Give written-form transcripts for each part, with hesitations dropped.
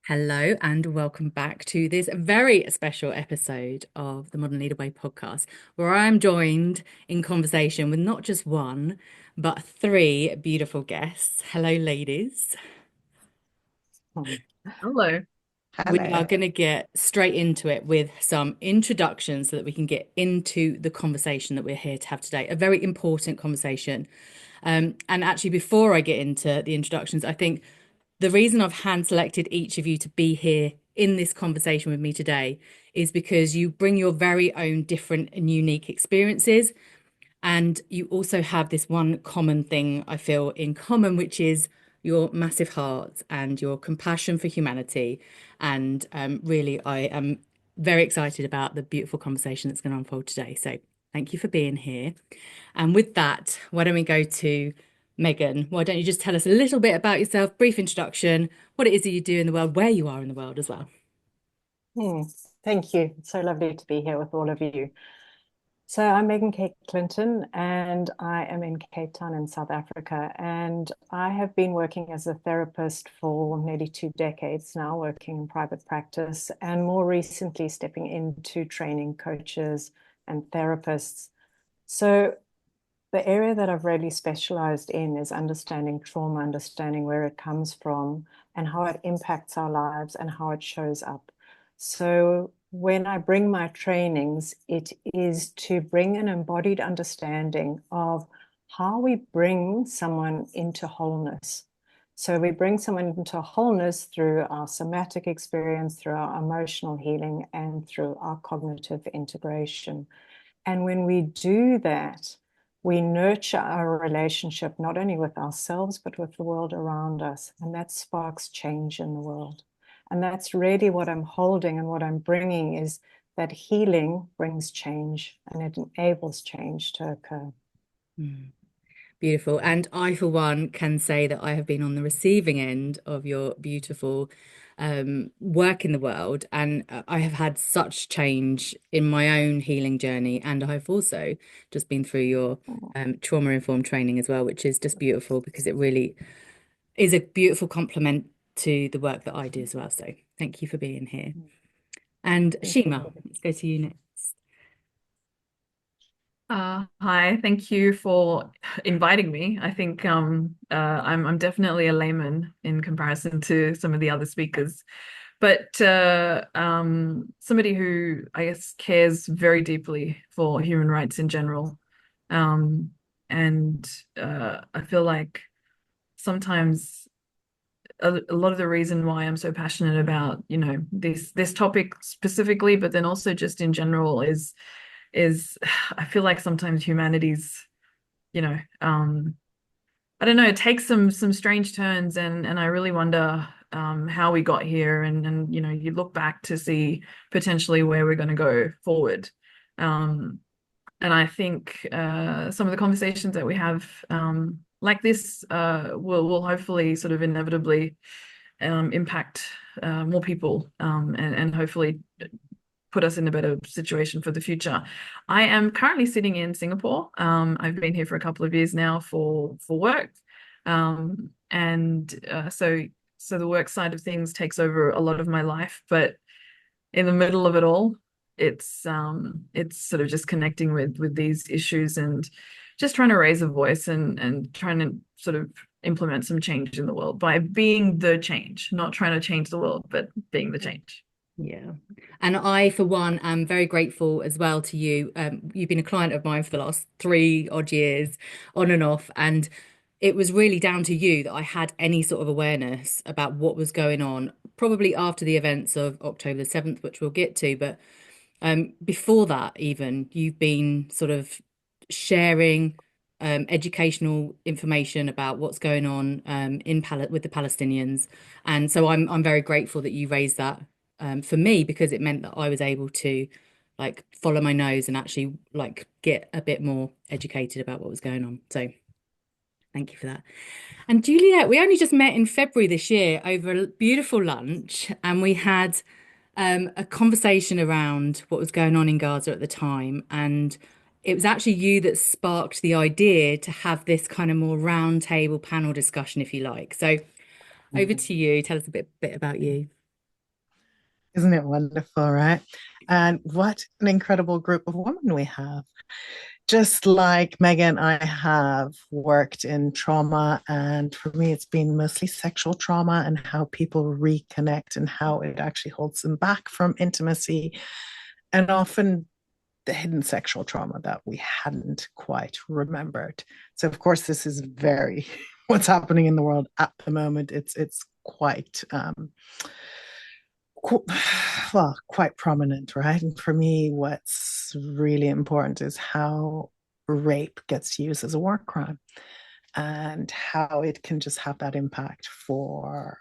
Hello and welcome back to this very special episode of the Modern Leader Way podcast, where I'm joined in conversation with not just one, but three beautiful guests. Hello, ladies. Hmm. Hello. We are Hello. going to get straight into it with some introductions so that we can get into the conversation that we're here to have today. A very important conversation. And actually, before I get into the introductions, I think the reason I've hand selected each of you to be here in this conversation with me today is because you bring your very own different and unique experiences. And you also have this one common thing I feel in common, which is your massive heart and your compassion for humanity. And really, I am very excited about the beautiful conversation that's going to unfold today. So thank you for being here. And with that, why don't we go to Megan? Why don't you just tell us a little bit about yourself, brief introduction, what it is that you do in the world, where you are in the world as well. Hmm. Thank you. It's so lovely to be here with all of you. So I'm Megan Kate Clinton, and I am in Cape Town in South Africa. And I have been working as a therapist for nearly 2 decades now, working in private practice, and more recently stepping into training coaches and therapists. So the area that I've really specialized in is understanding trauma, understanding where it comes from and how it impacts our lives and how it shows up. So when I bring my trainings, it is to bring an embodied understanding of how we bring someone into wholeness. So we bring someone into wholeness through our somatic experience, through our emotional healing, and through our cognitive integration. And when we do that, we nurture our relationship not only with ourselves, but with the world around us. And that sparks change in the world. And that's really what I'm holding and what I'm bringing is that healing brings change and it enables change to occur. Mm. Beautiful. And I, for one, can say that I have been on the receiving end of your beautiful work in the world. And I have had such change in my own healing journey. And I've also just been through your trauma-informed training as well, which is just beautiful because it really is a beautiful complement to the work that I do as well. So thank you for being here. And Thank you. Shima, let's go to you next. Hi, thank you for inviting me. I think I'm definitely a layman in comparison to some of the other speakers, but somebody who I guess cares very deeply for human rights in general. Um, and I feel like sometimes a lot of the reason why I'm so passionate about, this topic specifically, but then also just in general is I feel like sometimes humanity's, you know, I don't know, it takes some strange turns and I really wonder how we got here and you look back to see potentially where we're going to go forward. Um, and I think some of the conversations that we have like this will hopefully sort of inevitably impact more people and hopefully put us in a better situation for the future. I am currently sitting in Singapore. I've been here for a couple of years now for work, and so the work side of things takes over a lot of my life. But in the middle of it all, it's sort of just connecting with these issues and just trying to raise a voice and trying to sort of implement some change in the world by being the change, not trying to change the world, but being the change. Yeah. And I, for one, am very grateful as well to you. You've been a client of mine for the last 3 odd years, on and off. And it was really down to you that I had any sort of awareness about what was going on, probably after the events of October the 7th, which we'll get to. But before that, even, you've been sort of sharing educational information about what's going on with the Palestinians. And so I'm very grateful that you raised that for me because it meant that I was able to like follow my nose and actually like get a bit more educated about what was going on. So thank you for that. And Juliet, we only just met in February this year over a beautiful lunch, and we had a conversation around what was going on in Gaza at the time. And it was actually you that sparked the idea to have this kind of more round table panel discussion, if you like. So over Mhm. to you. Tell us a bit about you. Isn't it wonderful, right? And what an incredible group of women we have. Just like Megan, I have worked in trauma, and for me, it's been mostly sexual trauma and how people reconnect and how it actually holds them back from intimacy, and often the hidden sexual trauma that we hadn't quite remembered. So, of course, this is very what's happening in the world at the moment. It's quite well, quite prominent, right? And for me, what's really important is how rape gets used as a war crime and how it can just have that impact for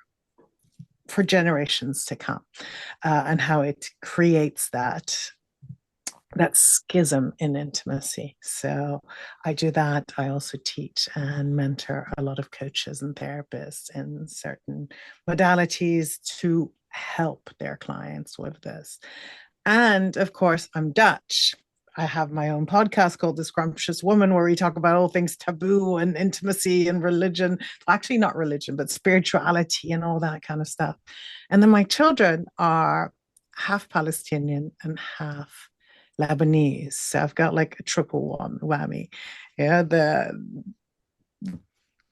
generations to come, and how it creates that schism in intimacy. So I do that. I also teach and mentor a lot of coaches and therapists in certain modalities to help their clients with this. And of course, I'm Dutch. I have my own podcast called The Scrumptious Woman, where we talk about all things taboo and intimacy and religion. Actually, not religion, but spirituality and all that kind of stuff. And then my children are half Palestinian and half Lebanese. So I've got like a triple one whammy. Yeah, the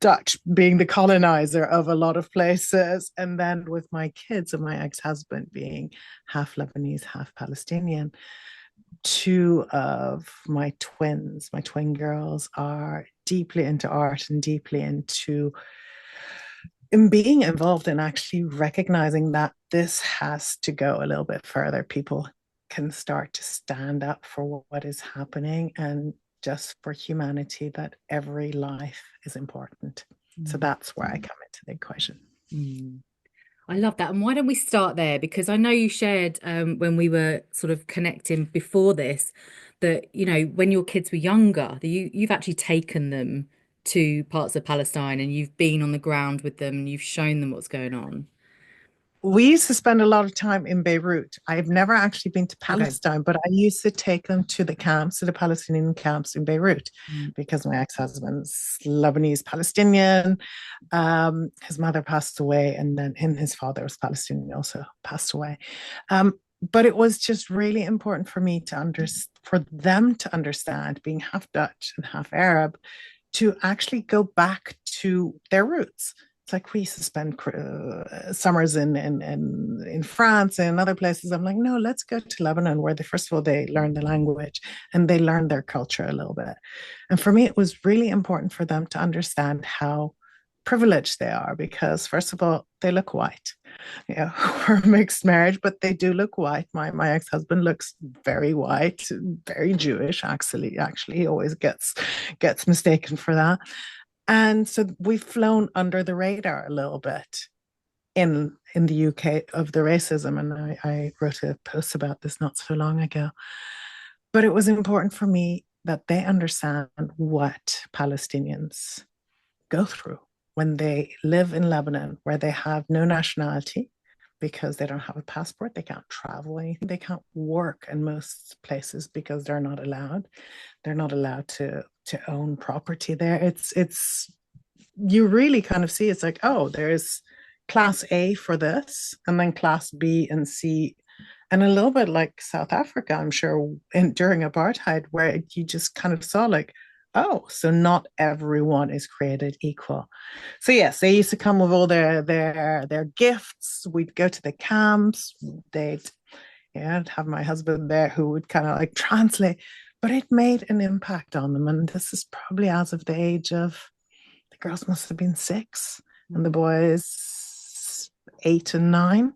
Dutch being the colonizer of a lot of places. And then with my kids and my ex-husband being half Lebanese, half Palestinian. Two of my twins, my twin girls, are deeply into art and deeply into being involved in actually recognizing that this has to go a little bit further. People can start to stand up for what is happening and just for humanity, that every life is important. So that's where I come into the equation. I love that. And why don't we start there? Because I know you shared when we were sort of connecting before this that, you know, when your kids were younger, that you've actually taken them to parts of Palestine and you've been on the ground with them and you've shown them what's going on. We used to spend a lot of time in Beirut. I've never actually been to Palestine, but I used to take them to the camps, to the Palestinian camps in Beirut, because my ex-husband's Lebanese Palestinian. His mother passed away, and then his father was Palestinian, also passed away. But it was just really important for me for them to understand, being half Dutch and half Arab, to actually go back to their roots. It's like we used to spend summers in France and other places. I'm like, no, let's go to Lebanon, where first of all, they learn the language and they learn their culture a little bit. And for me, it was really important for them to understand how privileged they are, because first of all, they look white. Yeah, we're a mixed marriage, but they do look white. My ex-husband looks very white, very Jewish. Actually, he always gets mistaken for that. And so we've flown under the radar a little bit in the UK of the racism. And I wrote a post about this not so long ago. But it was important for me that they understand what Palestinians go through when they live in Lebanon, where they have no nationality because they don't have a passport, they can't travel anything, they can't work in most places because they're not allowed. They're not allowed to own property there. It's you really kind of see, it's like, oh, there's class A for this, and then class B and C, and a little bit like South Africa, I'm sure, during apartheid, where you just kind of saw like, oh, so not everyone is created equal. So yes, they used to come with all their gifts. We'd go to the camps. They'd have my husband there who would kind of like translate, but it made an impact on them. And this is probably as of the age of, the girls must have been 6 and the boys 8 and 9.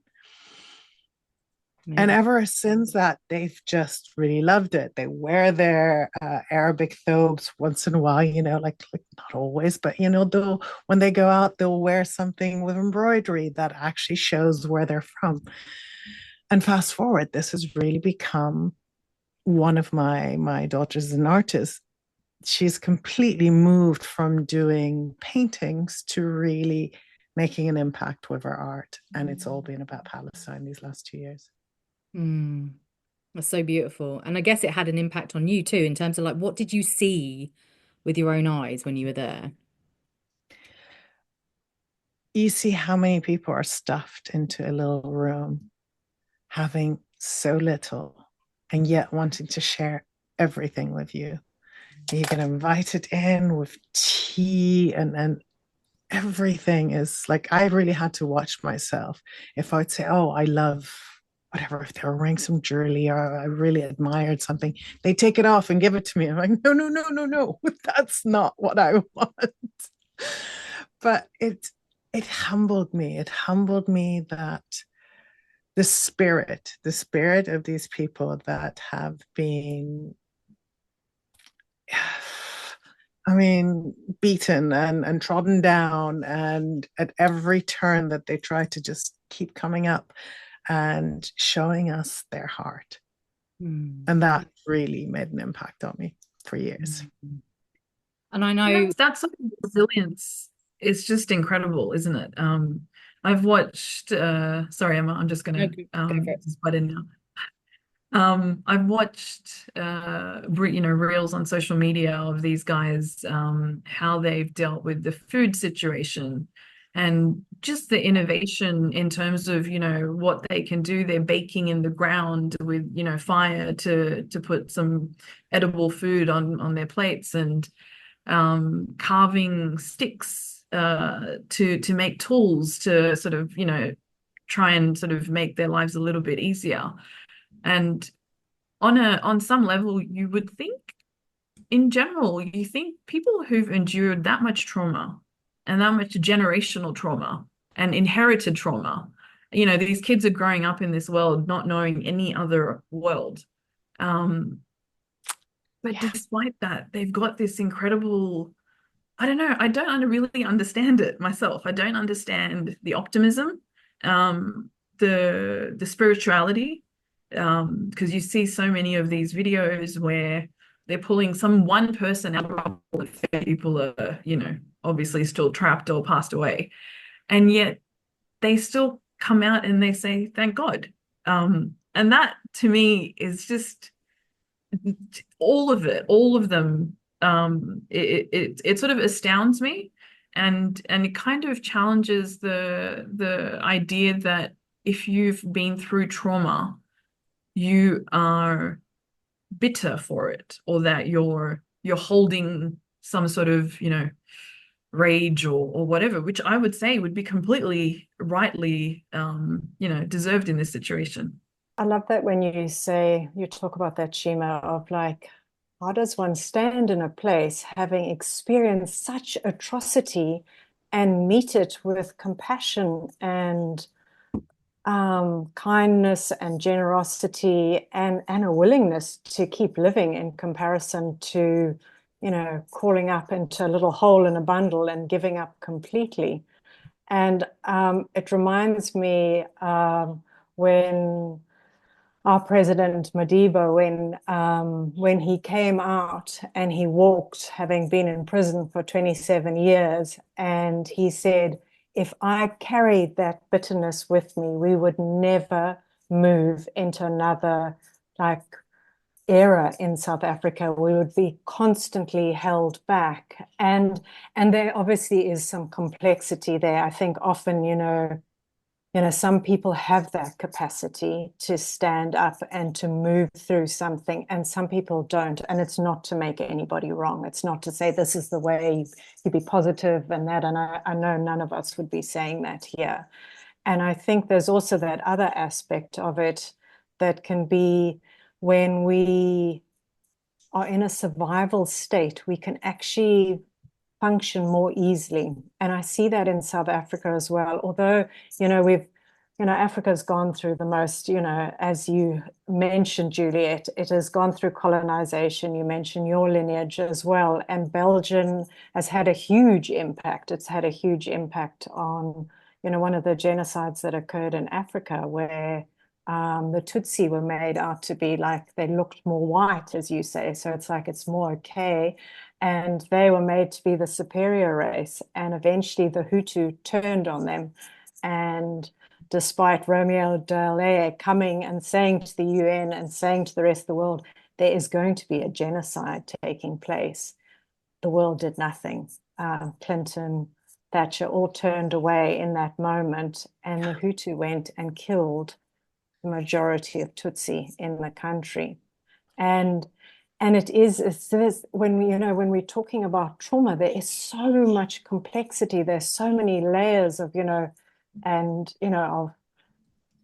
And ever since that, they've just really loved it. They wear their Arabic thobes once in a while, like not always, but when they go out, they'll wear something with embroidery that actually shows where they're from. And fast forward, this has really become one of my daughters is an artist. She's completely moved from doing paintings to really making an impact with her art. And it's all been about Palestine these last 2 years. That's so beautiful. And I guess it had an impact on you too, in terms of like, what did you see with your own eyes when you were there? You see how many people are stuffed into a little room, having so little and yet wanting to share everything with you. You get invited in with tea and everything is like, I really had to watch myself. If I'd say, oh, I love whatever, if they were wearing some jewelry or I really admired something, they take it off and give it to me. I'm like, no, no, no, no, no, that's not what I want. But it humbled me. It humbled me that the spirit of these people that have been, I mean, beaten and trodden down, and at every turn that they try to just keep coming up and showing us their heart. And that really made an impact on me for years. And I know that's sort of resilience is just incredible, isn't it? I've watched sorry, I'm just gonna just butt in now. I've watched reels on social media of these guys, how they've dealt with the food situation and just the innovation in terms of, what they can do. They're baking in the ground with, fire to put some edible food on their plates, and carving sticks to make tools to sort of, try and sort of make their lives a little bit easier. And on some level, you would think, in general, you think people who've endured that much trauma and that much generational trauma and inherited trauma, these kids are growing up in this world not knowing any other world. But despite that, they've got this incredible, I don't know, I don't really understand it myself. I don't understand the optimism, the spirituality, because you see so many of these videos where they're pulling some one person out of trouble if people are, obviously still trapped or passed away. And yet they still come out and they say, thank God. And that to me is just all of it, all of them. It sort of astounds me, and it kind of challenges the idea that if you've been through trauma, you are bitter for it, or that you're holding some sort of, rage or whatever, which I would say would be completely rightly, deserved in this situation. I love that when you talk about that, Shima, of like, how does one stand in a place having experienced such atrocity and meet it with compassion and kindness and generosity and a willingness to keep living, in comparison to, crawling up into a little hole in a bundle and giving up completely. And it reminds me when our president Madiba, when he came out and he walked, having been in prison for 27 years, and he said, if I carried that bitterness with me, we would never move into another era in South Africa. We would be constantly held back. And there obviously is some complexity there. I think often, some people have that capacity to stand up and to move through something, and some people don't. And it's not to make anybody wrong. It's not to say this is the way, you be positive and that. And I know none of us would be saying that here. And I think there's also that other aspect of it that can be, when we are in a survival state, we can actually function more easily. And I see that in South Africa as well. Although, Africa's gone through the most, as you mentioned, Juliet, it has gone through colonization. You mentioned your lineage as well. And Belgium has had a huge impact. It's had a huge impact on, one of the genocides that occurred in Africa, where the Tutsi were made out to be like, they looked more white, as you say. So it's like, it's more okay. And they were made to be the superior race. And eventually the Hutu turned on them. And despite Romeo Dallaire coming and saying to the UN and saying to the rest of the world, there is going to be a genocide taking place, the world did nothing. Clinton, Thatcher all turned away in that moment. And the Hutu went and killed the majority of Tutsi in the country. And it's when when we're talking about trauma, there is so much complexity. There's so many layers of, of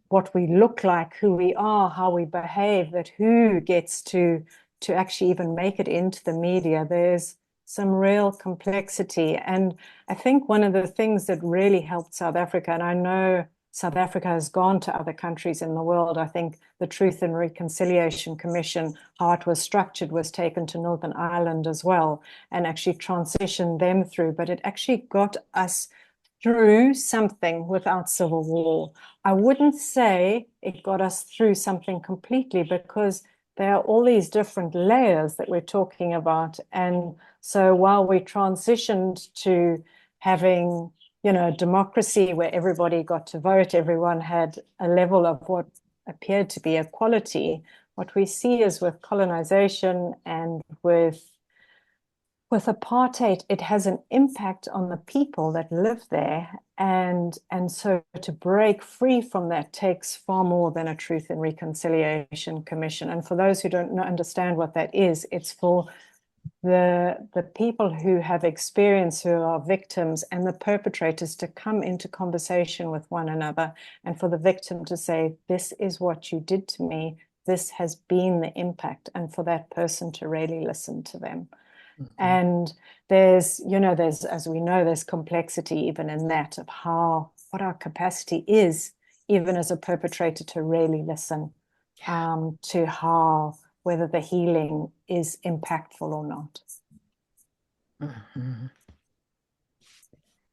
what we look like, who we are, how we behave, that who gets to actually even make it into the media. There's some real complexity. And I think one of the things that really helped South Africa, and I know South Africa has gone to other countries in the world. I think the Truth and Reconciliation Commission, how it was structured, was taken to Northern Ireland as well, and actually transitioned them through. But it actually got us through something without civil war. I wouldn't say it got us through something completely, because there are all these different layers that we're talking about. And so while we transitioned to having, democracy where everybody got to vote, everyone had a level of what appeared to be equality, what we see is with colonization and with apartheid, it has an impact on the people that live there. And so to break free from that takes far more than a Truth and Reconciliation Commission. And for those who don't understand what that is, it's for the people who have experience, who are victims, and the perpetrators to come into conversation with one another, and for the victim to say, this is what you did to me, this has been the impact, and for that person to really listen to them. And there's, as we know, there's complexity even in that, of what our capacity is, even as a perpetrator, to really listen to whether the healing is impactful or not.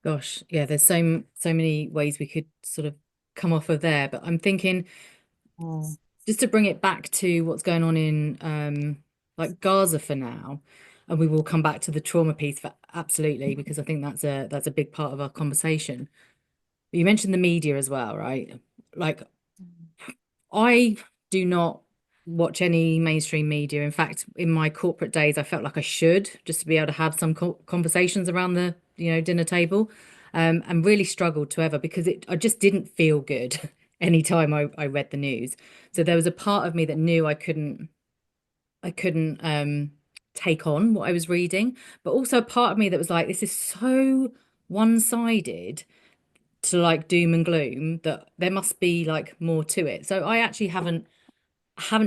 Gosh, yeah, there's so many ways we could sort of come off of there, but I'm thinking just to bring it back to what's going on in like Gaza for now, and we will come back to the trauma piece for absolutely, because I think that's a big part of our conversation. But you mentioned the media as well, right? Like, I do not watch any mainstream media. In fact, in my corporate days, I felt like I should, just to be able to have some conversations around the dinner table, and really struggled to ever, because I just didn't feel good anytime I read the news. So there was a part of me that knew I couldn't take on what I was reading, but also a part of me that was like, this is so one-sided to like doom and gloom that there must be like more to it. So I actually haven't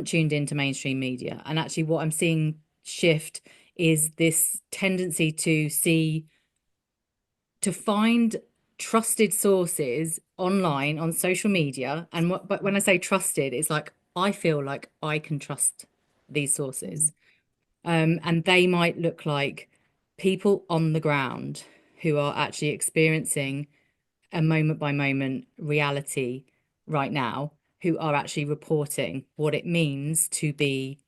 tuned into mainstream media, and actually what I'm seeing shift is this tendency to find trusted sources online on social media. And but when I say trusted, it's like I feel like I can trust these sources. And they might look like people on the ground who are actually experiencing a moment by moment reality right now, who are actually reporting what it means to be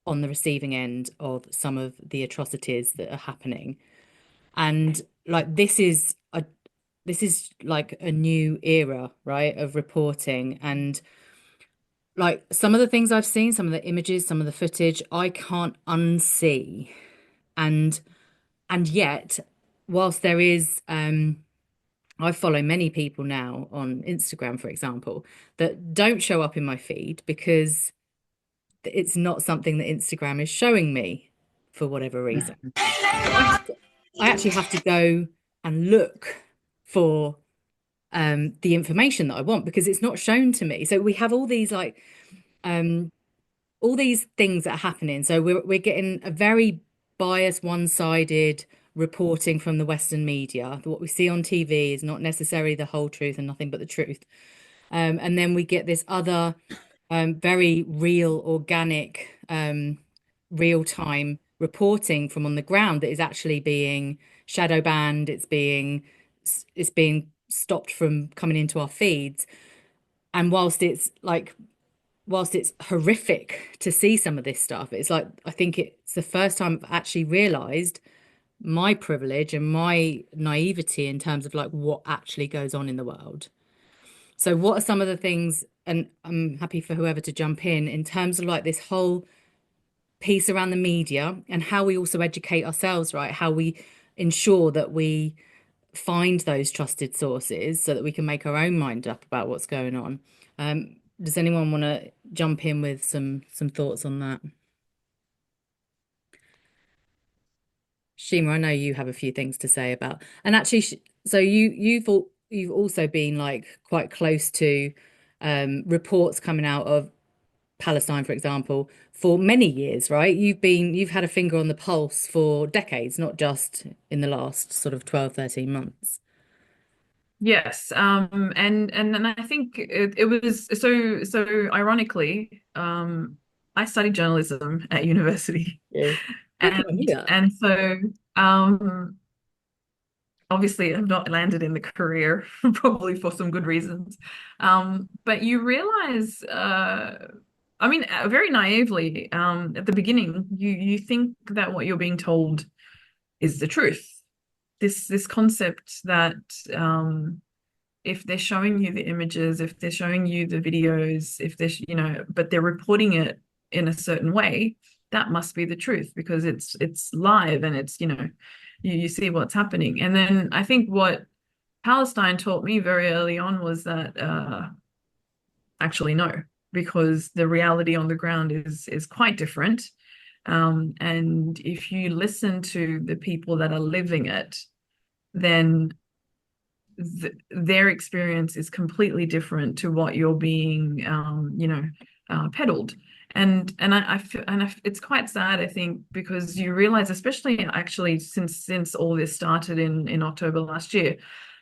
on the receiving end of some of the atrocities that are happening. And like this is like a new era, right, of reporting. And like some of the things I've seen, some of the images, some of the footage, I can't unsee. And yet, whilst there is I follow many people now on Instagram, for example, that don't show up in my feed because it's not something that Instagram is showing me for whatever reason. So I actually have to go and look for the information that I want, because it's not shown to me. So we have all these like all these things that are happening. So we're getting a very biased, one-sided reporting from the Western media. What we see on TV is not necessarily the whole truth and nothing but the truth. And then we get this other very real, organic, real-time reporting from on the ground that is actually being shadow banned. It's being stopped from coming into our feeds. And whilst it's horrific to see some of this stuff, it's like I think it's the first time I've actually realized my privilege and my naivety in terms of like what actually goes on in the world. So what are some of the things, and I'm happy for whoever to jump in terms of like this whole piece around the media and how we also educate ourselves, right? How we ensure that we find those trusted sources so that we can make our own mind up about what's going on. Does anyone want to jump in with some thoughts on that? Shima, I know you have a few things to say about, and actually, so you've also been like quite close to reports coming out of Palestine, for example, for many years, right? You've had a finger on the pulse for decades, not just in the last sort of 12, 13 months. Yes, and then I think it was so ironically, I studied journalism at university, Yeah. How come I knew and that? and so um, obviously I've not landed in the career probably for some good reasons, but you realize, I mean, very naively, at the beginning, you think that what you're being told is the truth. This concept that if they're showing you the images, if they're showing you the videos, if they're, but they're reporting it in a certain way, that must be the truth because it's live and it's, you see what's happening. And then I think what Palestine taught me very early on was that actually no, because the reality on the ground is quite different. And if you listen to the people that are living it, then their experience is completely different to what you're being, peddled. It's quite sad, I think, because you realize, especially actually since all this started in October last year,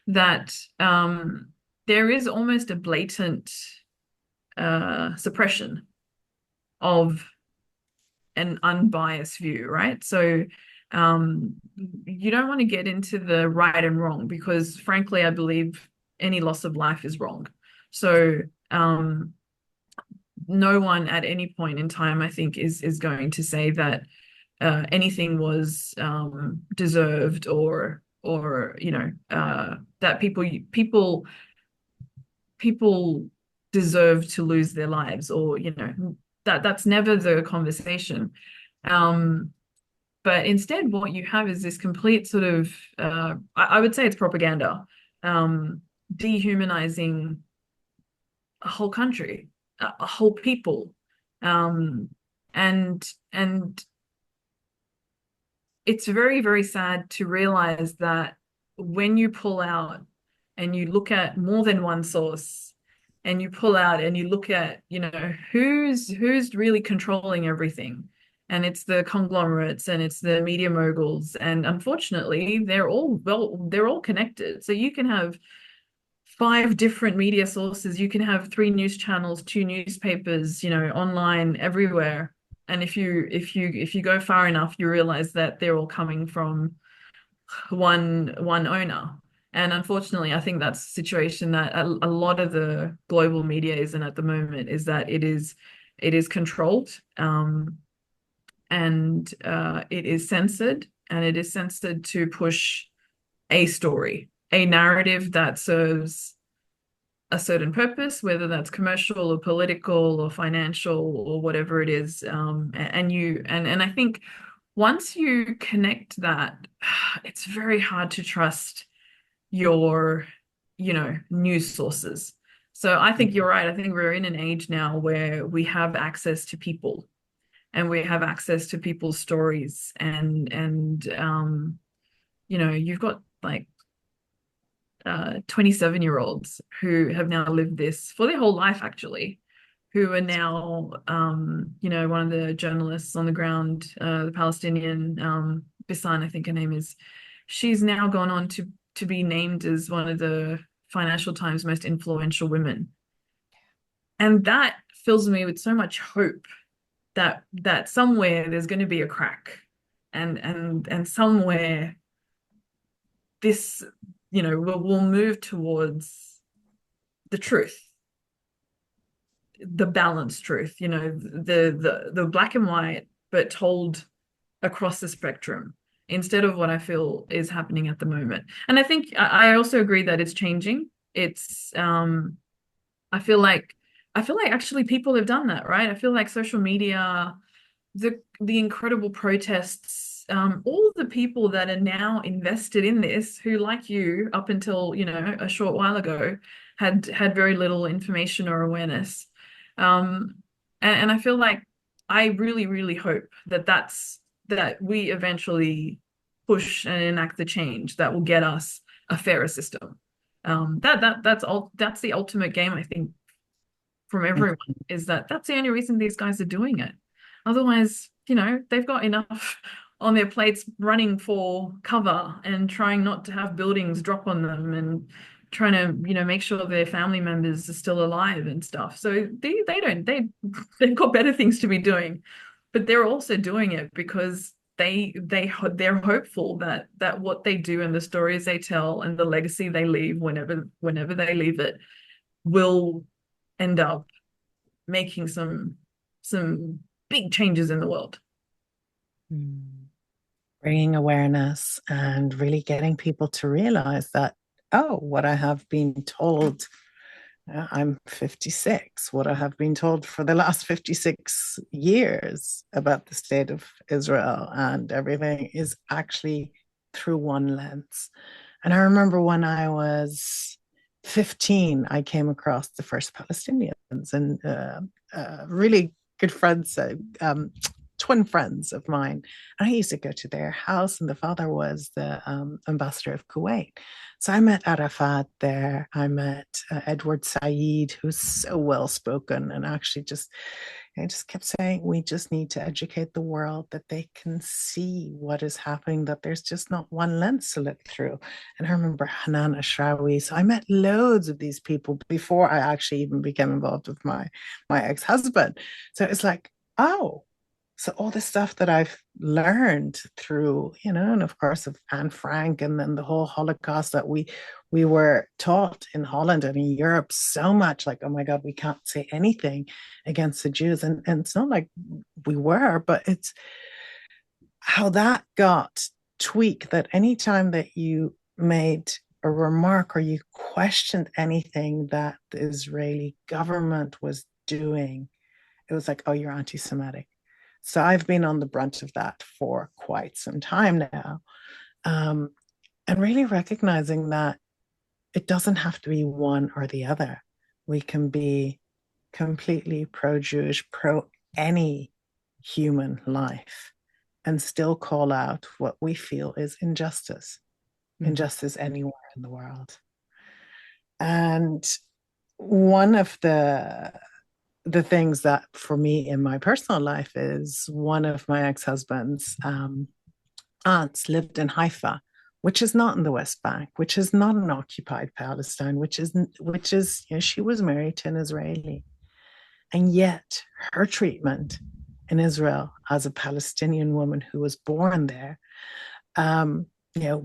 that there is almost a blatant suppression of an unbiased view, right? So you don't want to get into the right and wrong because frankly, I believe any loss of life is wrong. So no one at any point in time, I think, is going to say that anything was deserved or that people deserve to lose their lives or that's never the conversation. But instead, what you have is this complete sort of, I would say it's propaganda, dehumanizing a whole country, a whole people. Um, and it's very, very sad to realize that when you pull out and you look at more than one source and you pull out and you look at, who's really controlling everything. And it's the conglomerates and it's the media moguls. And unfortunately, they're all connected. So you can have 5 different media sources. You can have 3 news channels, 2 newspapers, online everywhere. And if you go far enough, you realize that they're all coming from one owner. And unfortunately, I think that's a situation that a lot of the global media is in at the moment, is that it is controlled, and it is censored, and it is censored to push a story, a narrative that serves a certain purpose, whether that's commercial or political or financial or whatever it is. And I think once you connect that, it's very hard to trust your, news sources. So I think you're right. I think we're in an age now where we have access to people and we have access to people's stories and you've got like 27-year-olds who have now lived this for their whole life, actually, who are now, one of the journalists on the ground, the Palestinian, Bisan, I think her name is, she's now gone on to be named as one of the Financial Times most influential women. And that fills me with so much hope that somewhere there's going to be a crack and somewhere this we'll move towards the truth, the balanced truth, the black and white, but told across the spectrum instead of what I feel is happening at the moment. And I think I also agree that it's changing. It's I feel like actually people have done that, right? I feel like social media, the incredible protests, all the people that are now invested in this, who, like you, up until a short while ago, had very little information or awareness. Um, and I feel like I really, really hope that that we eventually push and enact the change that will get us a fairer system. That's the ultimate game, I think, from everyone, is that that's the only reason these guys are doing it. Otherwise, they've got enough on their plates running for cover and trying not to have buildings drop on them and trying to, make sure their family members are still alive and stuff. So they've got better things to be doing, but they're also doing it because they're hopeful that what they do and the stories they tell and the legacy they leave whenever they leave it will end up making some big changes in the world. Bringing awareness and really getting people to realize that, oh, what I have been told, I'm 56, what I have been told for the last 56 years about the state of Israel and everything is actually through one lens. And I remember when I was 15, I came across the first Palestinians, and really good friends, twin friends of mine. And I used to go to their house, and the father was the ambassador of Kuwait. So I met Arafat there. I met Edward Said, who's so well spoken, and actually I just kept saying, we just need to educate the world that they can see what is happening, that there's just not one lens to look through. And I remember Hanan Ashrawi. So I met loads of these people before I actually even became involved with my ex-husband. So it's like, oh, so all this stuff that I've learned through, and of course of Anne Frank, and then the whole Holocaust that we were taught in Holland and in Europe so much, like, oh my God, we can't say anything against the Jews. And it's not like we were, but it's how that got tweaked, that anytime that you made a remark or you questioned anything that the Israeli government was doing, it was like, oh, you're anti-Semitic. So I've been on the brunt of that for quite some time now. And really recognizing that it doesn't have to be one or the other. We can be completely pro-Jewish, pro any human life, and still call out what we feel is injustice, injustice anywhere in the world. And one of the things that for me in my personal life is, one of my ex-husband's aunts lived in Haifa, which is not in the West Bank, which is not an occupied Palestine, which is she was married to an Israeli. And yet her treatment in Israel as a Palestinian woman who was born there,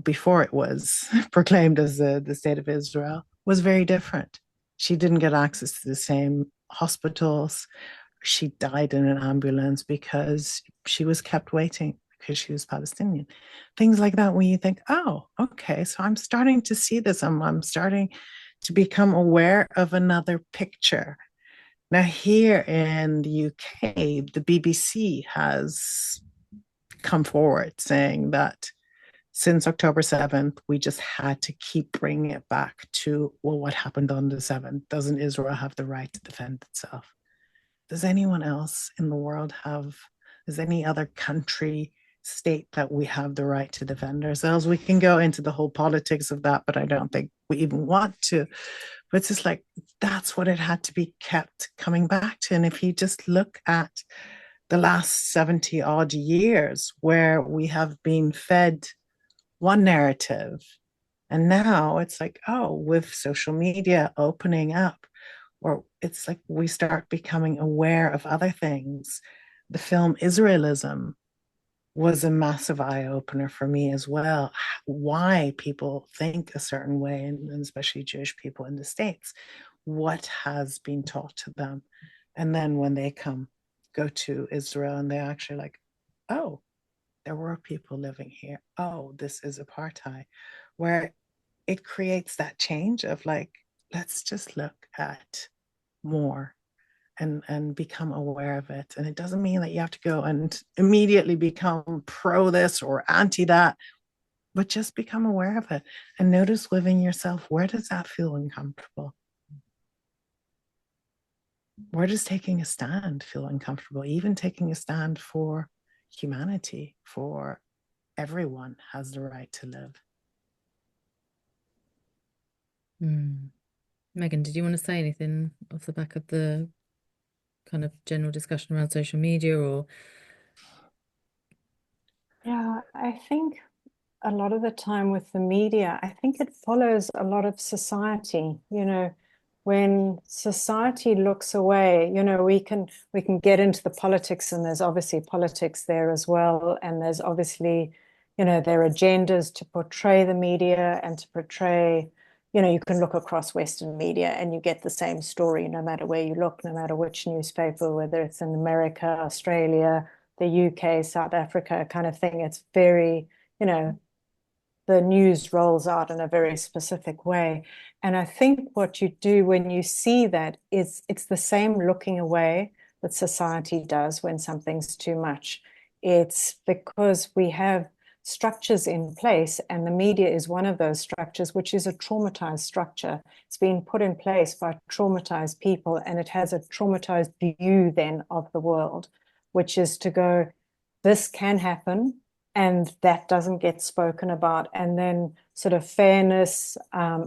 before it was proclaimed as the state of Israel, was very different. She didn't get access to the same hospitals. She died in an ambulance because she was kept waiting because she was Palestinian. Things like that, when you think, oh, okay, so I'm starting to see this. I'm starting to become aware of another picture. Now, here in the UK, the BBC has come forward saying that since October 7th, we just had to keep bringing it back to, well, what happened on the 7th? Doesn't Israel have the right to defend itself? Does anyone else in the world does any other country state that we have the right to defend ourselves? We can go into the whole politics of that, but I don't think we even want to. But it's just like, that's what it had to be kept coming back to. And if you just look at the last 70 odd years where we have been fed one narrative, and now it's like, oh, with social media opening up, or it's like we start becoming aware of other things. The film Israelism was a massive eye-opener for me as well. Why people think a certain way, and especially Jewish people in the States, what has been taught to them. And then when they go to Israel, and they're actually like, oh, there were people living here. Oh, this is apartheid. Where it creates that change of like, let's just look at more and become aware of it. And it doesn't mean that you have to go and immediately become pro this or anti that, but just become aware of it and notice within yourself, where does that feel uncomfortable? where does taking a stand feel uncomfortable? Even taking a stand for humanity, for everyone has the right to live. Megan, did you want to say anything off the back of the kind of general discussion around social media or? Yeah, I think a lot of the time with the media, I think it follows a lot of society. When society looks away, we can get into the politics, and there's obviously politics there as well. And there's obviously, their agendas to portray the media and to portray, you can look across Western media and you get the same story no matter where you look, no matter which newspaper, whether it's in America, Australia, the UK, South Africa kind of thing. It's very, the news rolls out in a very specific way. And I think what you do when you see that is it's the same looking away that society does when something's too much. It's because we have structures in place, and the media is one of those structures, which is a traumatized structure. It's been put in place by traumatized people, and it has a traumatized view then of the world, which is to go, this can happen, and that doesn't get spoken about. And then sort of fairness,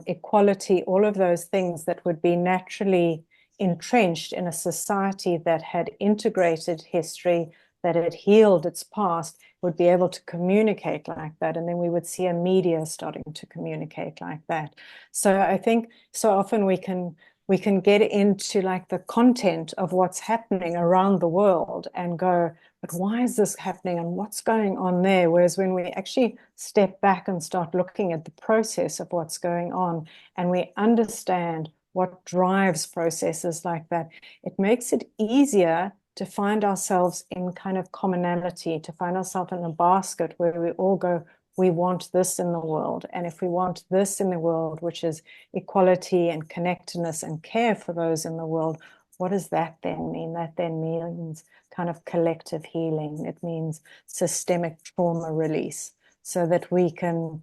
equality, all of those things that would be naturally entrenched in a society that had integrated history, that had healed its past, would be able to communicate like that. And then we would see a media starting to communicate like that. So I think so often we can get into like the content of what's happening around the world and go, but why is this happening and what's going on there? Whereas when we actually step back and start looking at the process of what's going on, and we understand what drives processes like that, it makes it easier to find ourselves in kind of commonality, to find ourselves in a basket where we all go, we want this in the world. And if we want this in the world, which is equality and connectedness and care for those in the world, what does that then mean? That then means kind of collective healing. It means systemic trauma release, so that we can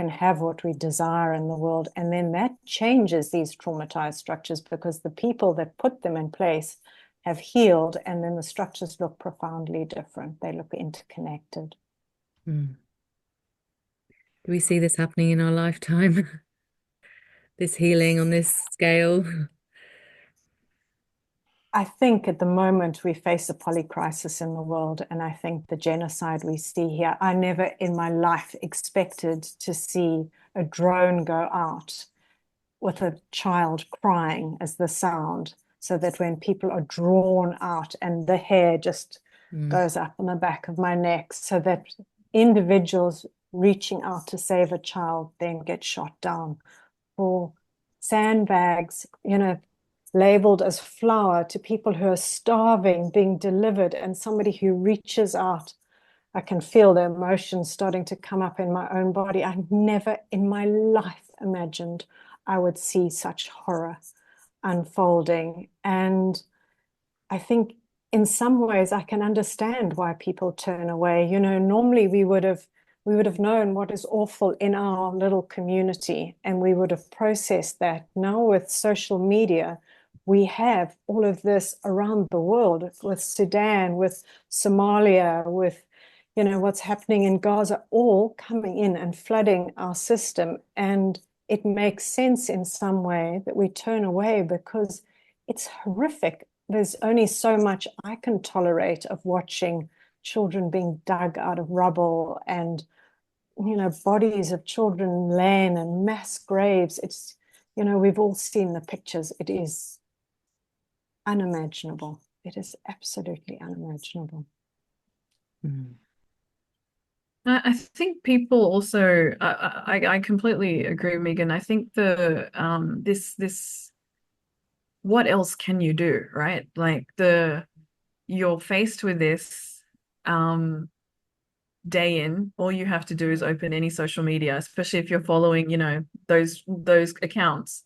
have what we desire in the world. And then that changes these traumatized structures, because the people that put them in place have healed, and then the structures look profoundly different. They look interconnected. Do we see this happening in our lifetime? This healing on this scale? I think at the moment we face a polycrisis in the world, and I think the genocide we see here, I never in my life expected to see a drone go out with a child crying as the sound, so that when people are drawn out and the hair just goes up on the back of my neck, so that individuals reaching out to save a child then get shot down, or sandbags, labeled as flour to people who are starving being delivered, and somebody who reaches out. I can feel the emotions starting to come up in my own body. I never in my life imagined I would see such horror unfolding. And I think in some ways I can understand why people turn away. Normally we would have known what is awful in our little community, and we would have processed that. Now with social media, we have all of this around the world, with Sudan, with Somalia, with what's happening in Gaza, all coming in and flooding our system. And it makes sense in some way that we turn away, because it's horrific. There's only so much I can tolerate of watching children being dug out of rubble, and bodies of children laying in mass graves. It's we've all seen the pictures. It is unimaginable. It is absolutely unimaginable. I think people also, I completely agree, Megan. I think this what else can you do, right? Like you're faced with this day in, all you have to do is open any social media, especially if you're following, those accounts.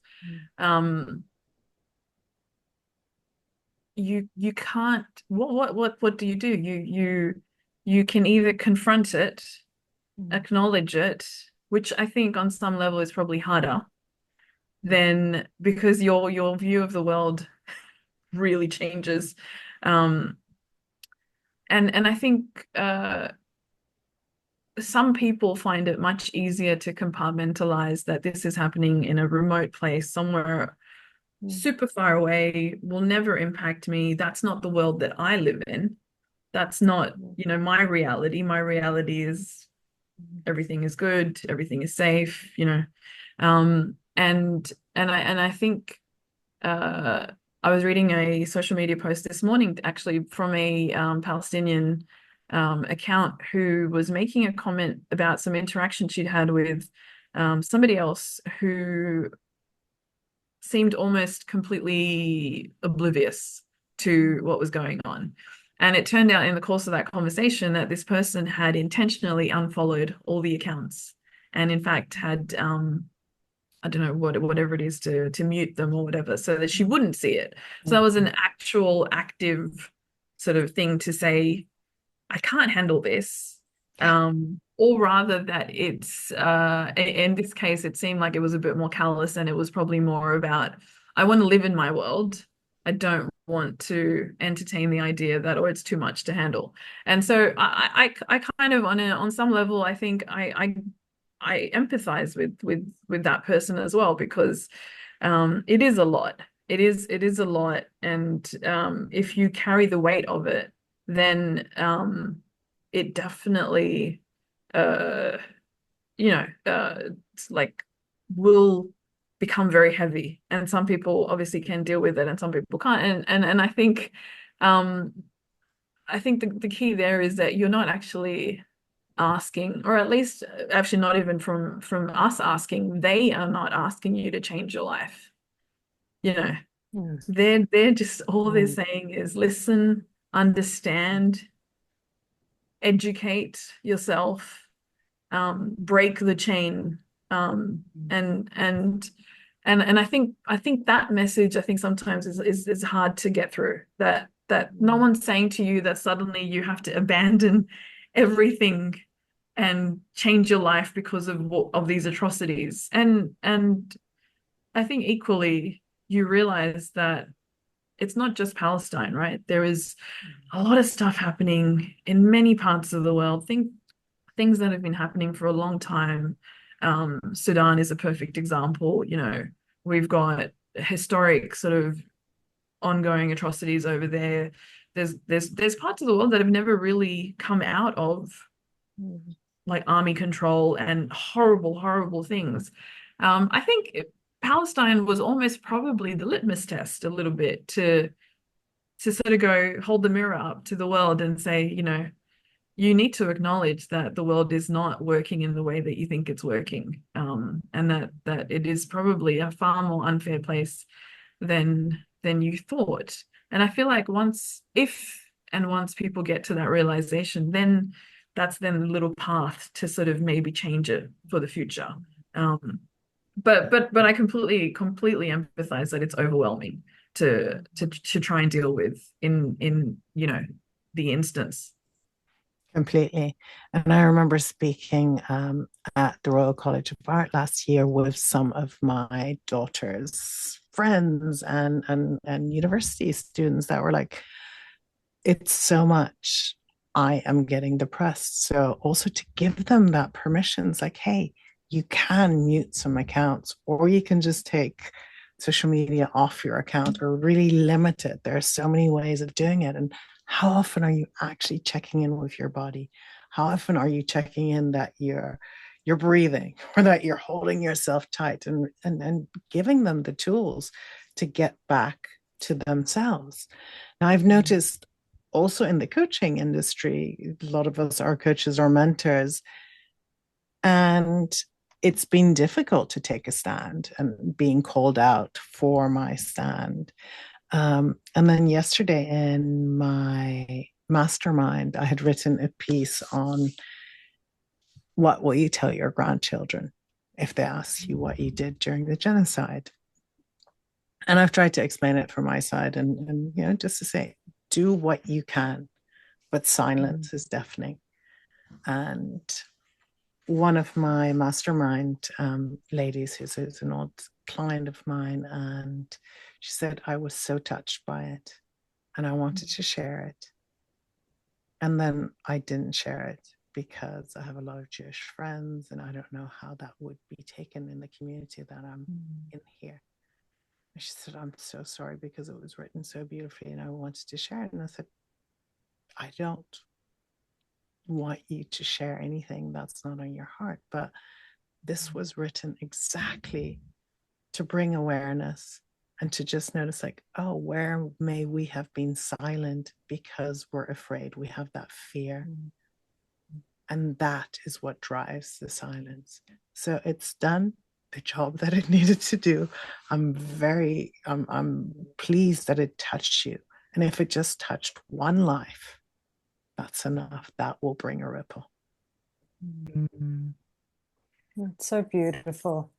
You can't, what do? You can either confront it, acknowledge it, which I think on some level is probably harder than, because your view of the world really changes. And I think some people find it much easier to compartmentalize that this is happening in a remote place somewhere super far away, will never impact me. That's not the world that I live in. That's not, my reality. My reality is everything is good, everything is safe, and I think I was reading a social media post this morning, actually, from a Palestinian account who was making a comment about some interaction she'd had with somebody else who seemed almost completely oblivious to what was going on. And it turned out in the course of that conversation that this person had intentionally unfollowed all the accounts, and in fact had I don't know, whatever it is, to mute them or whatever, so that she wouldn't see it. So that was an actual active sort of thing to say, I can't handle this. Or rather that it's in this case, it seemed like it was a bit more callous, and it was probably more about, I want to live in my world. I don't want to entertain the idea that, or it's too much to handle. And so I kind of, on some level, I think I empathize with that person as well, because it is a lot. It is a lot, and if you carry the weight of it, then it definitely it's like will become very heavy, and some people obviously can deal with it and some people can't, and I think the key there is that you're not actually asking, or at least actually not even from us asking, they are not asking you to change your life. They're just, all they're saying is listen, understand, educate yourself, break the chain, and I think that message, I think sometimes is hard to get through, that no one's saying to you that suddenly you have to abandon everything and change your life because of these atrocities, and I think equally you realize that it's not just Palestine, right? There is a lot of stuff happening in many parts of the world, things that have been happening for a long time. Sudan is a perfect example. We've got historic sort of ongoing atrocities over there. There's parts of the world that have never really come out of like army control and horrible, horrible things. I think Palestine was almost probably the litmus test a little bit to sort of go hold the mirror up to the world and say, you need to acknowledge that the world is not working in the way that you think it's working, and that it is probably a far more unfair place than you thought. And I feel like once people get to that realization, then that's then a little path to sort of maybe change it for the future. But I completely empathize that it's overwhelming to try and deal with in the instance. Completely. And I remember speaking at the Royal College of Art last year with some of my daughter's friends and university students that were like, it's so much, I am getting depressed. So also to give them that permission, it's like, hey, you can mute some accounts, or you can just take social media off your account or really limit it. There are so many ways of doing it. And how often are you actually checking in with your body? How often are you checking in that you're breathing, or that you're holding yourself tight, and giving them the tools to get back to themselves? Now, I've noticed also in the coaching industry, a lot of us are coaches or mentors, and it's been difficult to take a stand, and being called out for my stand. And then yesterday in my mastermind, I had written a piece on what will you tell your grandchildren if they ask you what you did during the genocide. And I've tried to explain it from my side, and just to say, do what you can, but silence is deafening. And one of my mastermind ladies, who's an old client of mine, and She said, I was so touched by it and I wanted to share it. And then I didn't share it because I have a lot of Jewish friends and I don't know how that would be taken in the community that I'm in here. And she said, I'm so sorry because it was written so beautifully and I wanted to share it. And I said, I don't want you to share anything that's not on your heart, but this was written exactly to bring awareness and to just notice, like, oh, where may we have been silent because we're afraid, we have that fear. And that is what drives the silence. So it's done the job that it needed to do. I'm pleased that it touched you. And if it just touched one life, that's enough. That will bring a ripple. It's so beautiful.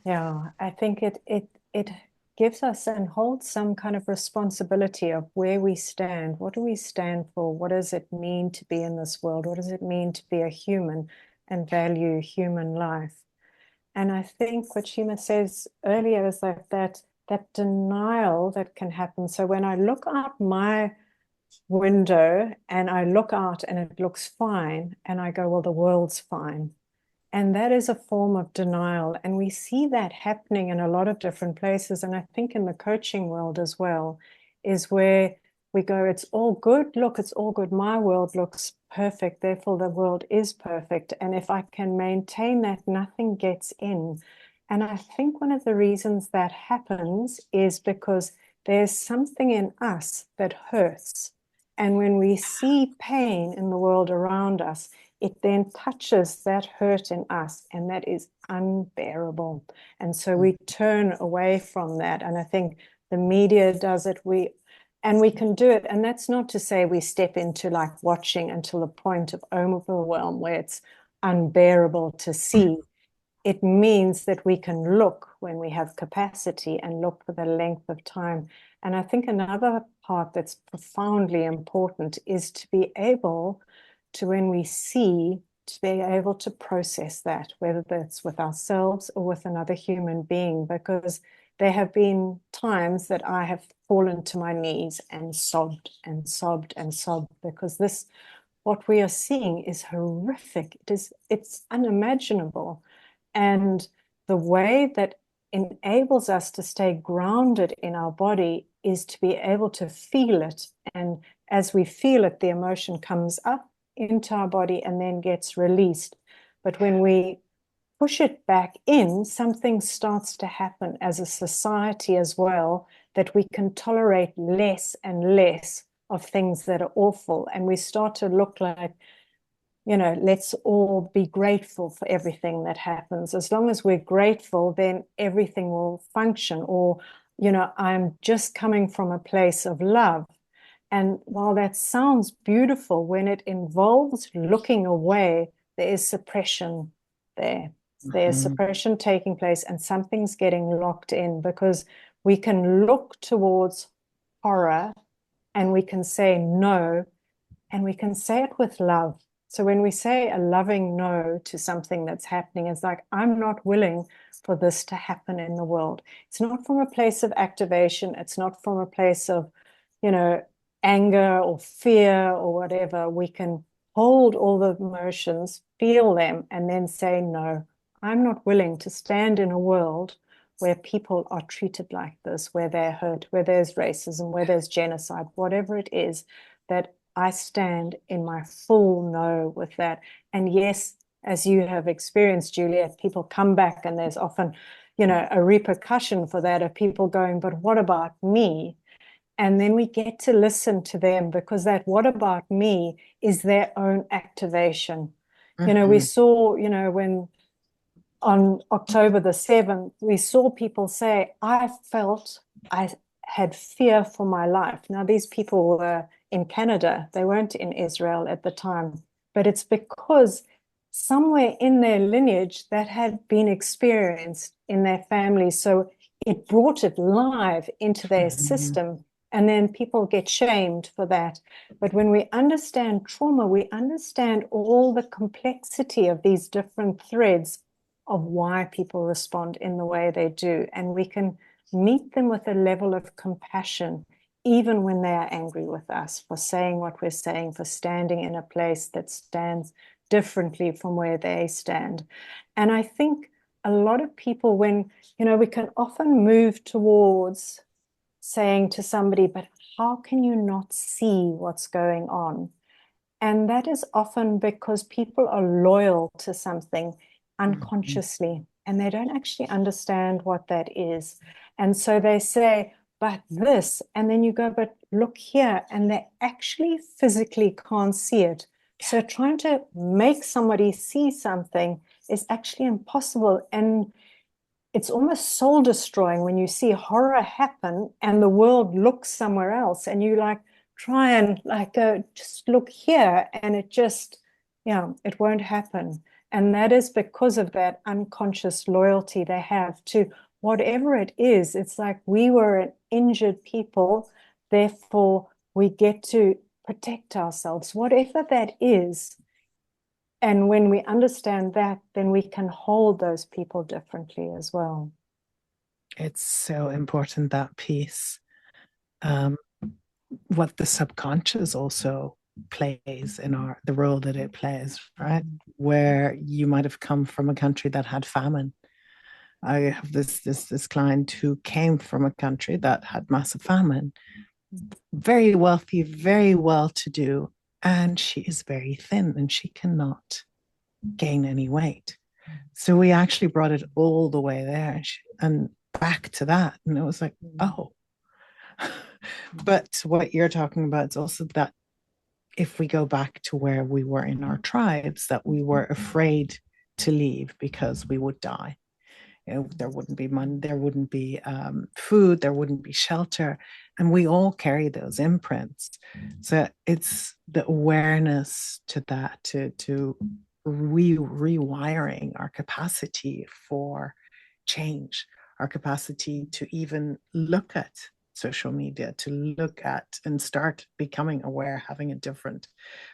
Yeah, I think it gives us and holds some kind of responsibility of where we stand. What do we stand for? What does it mean to be in this world? What does it mean to be a human and value human life? And I think what Shima says earlier is like that denial that can happen. So when I look out my window and I look out and it looks fine, and I go, well, the world's fine. And that is a form of denial. And we see that happening in a lot of different places. And I think in the coaching world as well, is where we go, it's all good. Look, it's all good. My world looks perfect. Therefore, the world is perfect. And if I can maintain that, nothing gets in. And I think one of the reasons that happens is because there's something in us that hurts. And when we see pain in the world around us, it then touches that hurt in us, and that is unbearable. And so we turn away from that. And I think the media does it. We can do it. And that's not to say we step into like watching until the point of overwhelm where it's unbearable to see. It means that we can look when we have capacity and look for the length of time. And I think another part that's profoundly important is to be able to, when we see, to be able to process that, whether that's with ourselves or with another human being, because there have been times that I have fallen to my knees and sobbed and sobbed and sobbed, because this, what we are seeing is horrific. It's unimaginable. And the way that enables us to stay grounded in our body is to be able to feel it. And as we feel it, the emotion comes up into our body and then gets released. But when we push it back in, something starts to happen as a society as well, that we can tolerate less and less of things that are awful. And we start to look like, let's all be grateful for everything that happens. As long as we're grateful, then everything will function. Or, I'm just coming from a place of love. And while that sounds beautiful, when it involves looking away, there is suppression there. There's suppression taking place and something's getting locked in, because we can look towards horror and we can say no, and we can say it with love. So when we say a loving no to something that's happening, it's like, I'm not willing for this to happen in the world. It's not from a place of activation. It's not from a place of, anger or fear or whatever. We can hold all the emotions, feel them, and then say, no, I'm not willing to stand in a world where people are treated like this, where they're hurt, where there's racism, where there's genocide, whatever it is, that I stand in my full no with that. And yes, as you have experienced, Juliet, people come back and there's often, a repercussion for that of people going, but what about me? And then we get to listen to them, because that what about me is their own activation. We saw, when on October the 7th, we saw people say, I felt I had fear for my life. Now, these people were in Canada. They weren't in Israel at the time. But it's because somewhere in their lineage that had been experienced in their family. So it brought it live into their system. And then people get shamed for that. But when we understand trauma, we understand all the complexity of these different threads of why people respond in the way they do. And we can meet them with a level of compassion, even when they are angry with us for saying what we're saying, for standing in a place that stands differently from where they stand. And I think a lot of people, when, we can often move towards saying to somebody, but how can you not see what's going on? And that is often because people are loyal to something unconsciously, and they don't actually understand what that is. And so they say, but this, and then you go, but look here, and they actually physically can't see it. So trying to make somebody see something is actually impossible. And it's almost soul destroying when you see horror happen and the world looks somewhere else, and you like try and like go, just look here, and it just, it won't happen. And that is because of that unconscious loyalty they have to whatever it is. It's like we were an injured people, therefore we get to protect ourselves, whatever that is. And when we understand that, then we can hold those people differently as well. It's so important, that piece. What the subconscious also plays in the role that it plays, right? Where you might have come from a country that had famine. I have this client who came from a country that had massive famine, very wealthy, very well to do, and she is very thin and she cannot gain any weight. So we actually brought it all the way there and back to that. And it was like, oh. But what you're talking about is also that if we go back to where we were in our tribes, that we were afraid to leave because we would die. There wouldn't be money, there wouldn't be food, there wouldn't be shelter. And we all carry those imprints. So it's the awareness to that, to rewiring our capacity for change, our capacity to even look at social media, to look at and start becoming aware, having a different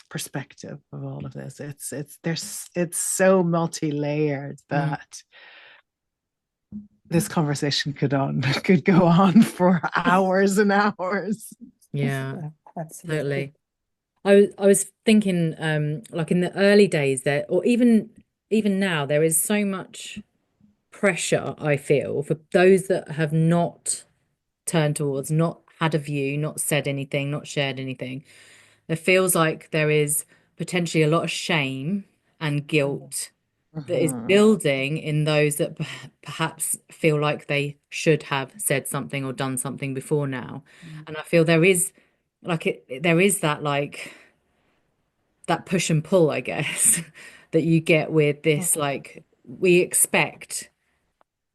perspective of all of this. It's so multi-layered that this conversation could go on for hours and hours. Yeah, absolutely. Totally. I was thinking, like in the early days there, or even now, there is so much pressure, I feel, for those that have not turned towards, not had a view, not said anything, not shared anything. It feels like there is potentially a lot of shame and guilt that is building in those that perhaps feel like they should have said something or done something before now. And I feel there is there is that like that push and pull, I guess, that you get with this, like we expect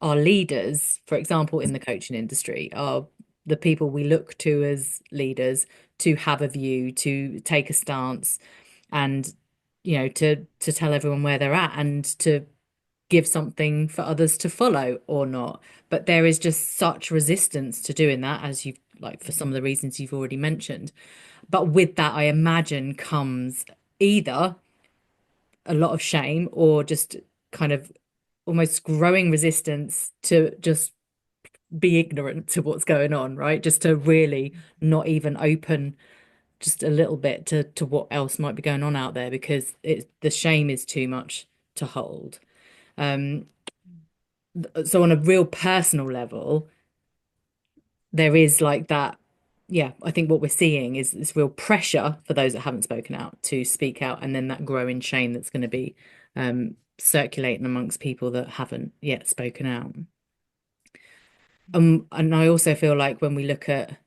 our leaders, for example, in the coaching industry, are the people we look to as leaders to have a view, to take a stance, and to tell everyone where they're at and to give something for others to follow or not. But there is just such resistance to doing that, as you've like for some of the reasons you've already mentioned. But with that, I imagine comes either a lot of shame or just kind of almost growing resistance to just be ignorant to what's going on, right? Just to really not even open just a little bit to what else might be going on out there because the shame is too much to hold. So on a real personal level, there is like that. Yeah, I think what we're seeing is this real pressure for those that haven't spoken out to speak out, and then that growing shame that's going to be circulating amongst people that haven't yet spoken out. And I also feel like when we look at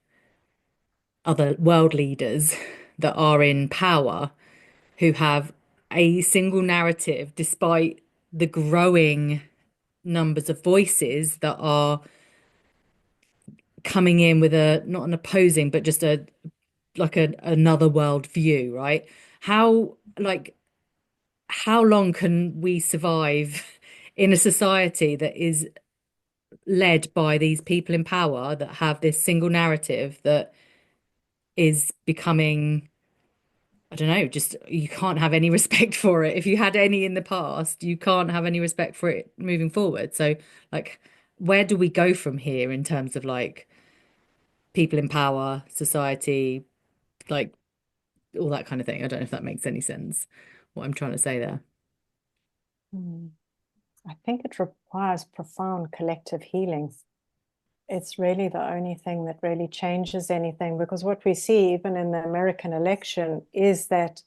other world leaders that are in power who have a single narrative, despite the growing numbers of voices that are coming in with a not an opposing, but just a like another world view, right? How like how long can we survive in a society that is led by these people in power that have this single narrative that is becoming, I don't know, just you can't have any respect for it. If you had any in the past, you can't have any respect for it moving forward. So, like, where do we go from here in terms of like people in power, society, like all that kind of thing? I don't know if that makes any sense, what I'm trying to say there. I think it requires profound collective healing. It's really the only thing that really changes anything, because what we see even in the American election is that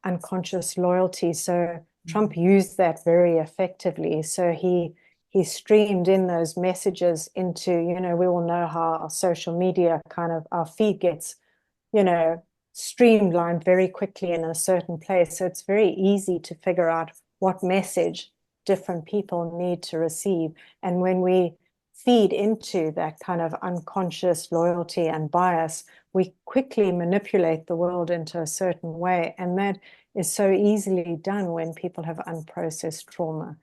unconscious loyalty. So Trump used that very effectively. So he streamed in those messages into, we all know how our social media kind of, our feed gets, you know, streamlined very quickly in a certain place. So it's very easy to figure out what message different people need to receive. And when we feed into that kind of unconscious loyalty and bias, we quickly manipulate the world into a certain way. And that is so easily done when people have unprocessed trauma.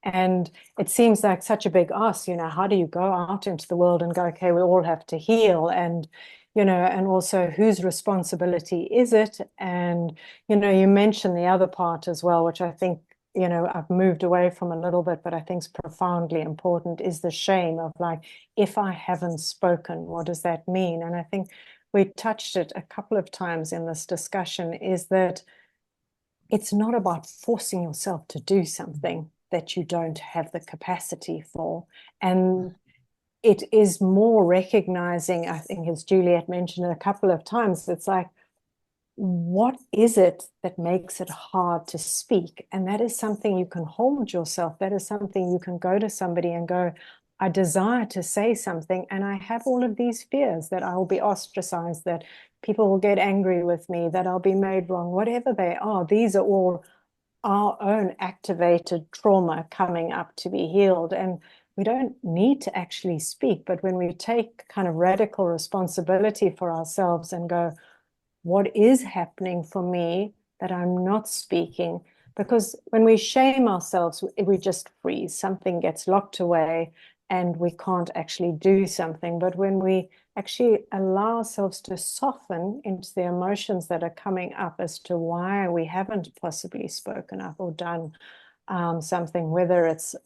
And it seems like such a big ask, how do you go out into the world and go, okay, we all have to heal? And, and also whose responsibility is it? And, you mentioned the other part as well, which I think, I've moved away from a little bit, but I think is profoundly important, is the shame of like, if I haven't spoken, what does that mean? And I think we touched it a couple of times in this discussion, is that it's not about forcing yourself to do something that you don't have the capacity for. And it is more recognizing, I think, as Juliet mentioned a couple of times, it's like, what is it that makes it hard to speak? And that is something you can hold yourself. That is something you can go to somebody and go, I desire to say something, and I have all of these fears that I will be ostracized, that people will get angry with me, that I'll be made wrong, whatever they are. These are all our own activated trauma coming up to be healed. And we don't need to actually speak, but when we take kind of radical responsibility for ourselves and go, what is happening for me that I'm not speaking? Because when we shame ourselves, we just freeze. Something gets locked away and we can't actually do something. But when we actually allow ourselves to soften into the emotions that are coming up as to why we haven't possibly spoken up or done something, whether it's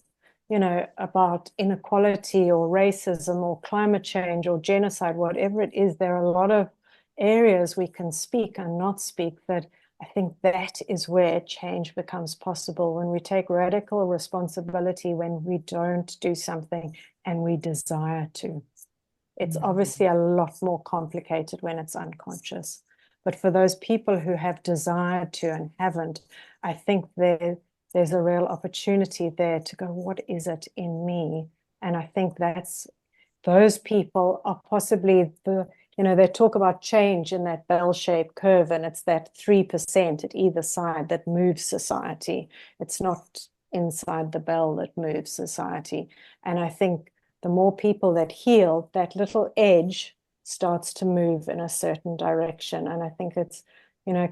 about inequality or racism or climate change or genocide, whatever it is, there are a lot of areas we can speak and not speak. That I think that is where change becomes possible, when we take radical responsibility, when we don't do something and we desire to. It's obviously a lot more complicated when it's unconscious. But for those people who have desired to and haven't, I think there's a real opportunity there to go, what is it in me? And I think those people are possibly they talk about change in that bell-shaped curve, and it's that 3% at either side that moves society. It's not inside the bell that moves society. And I think the more people that heal, that little edge starts to move in a certain direction. And I think it's,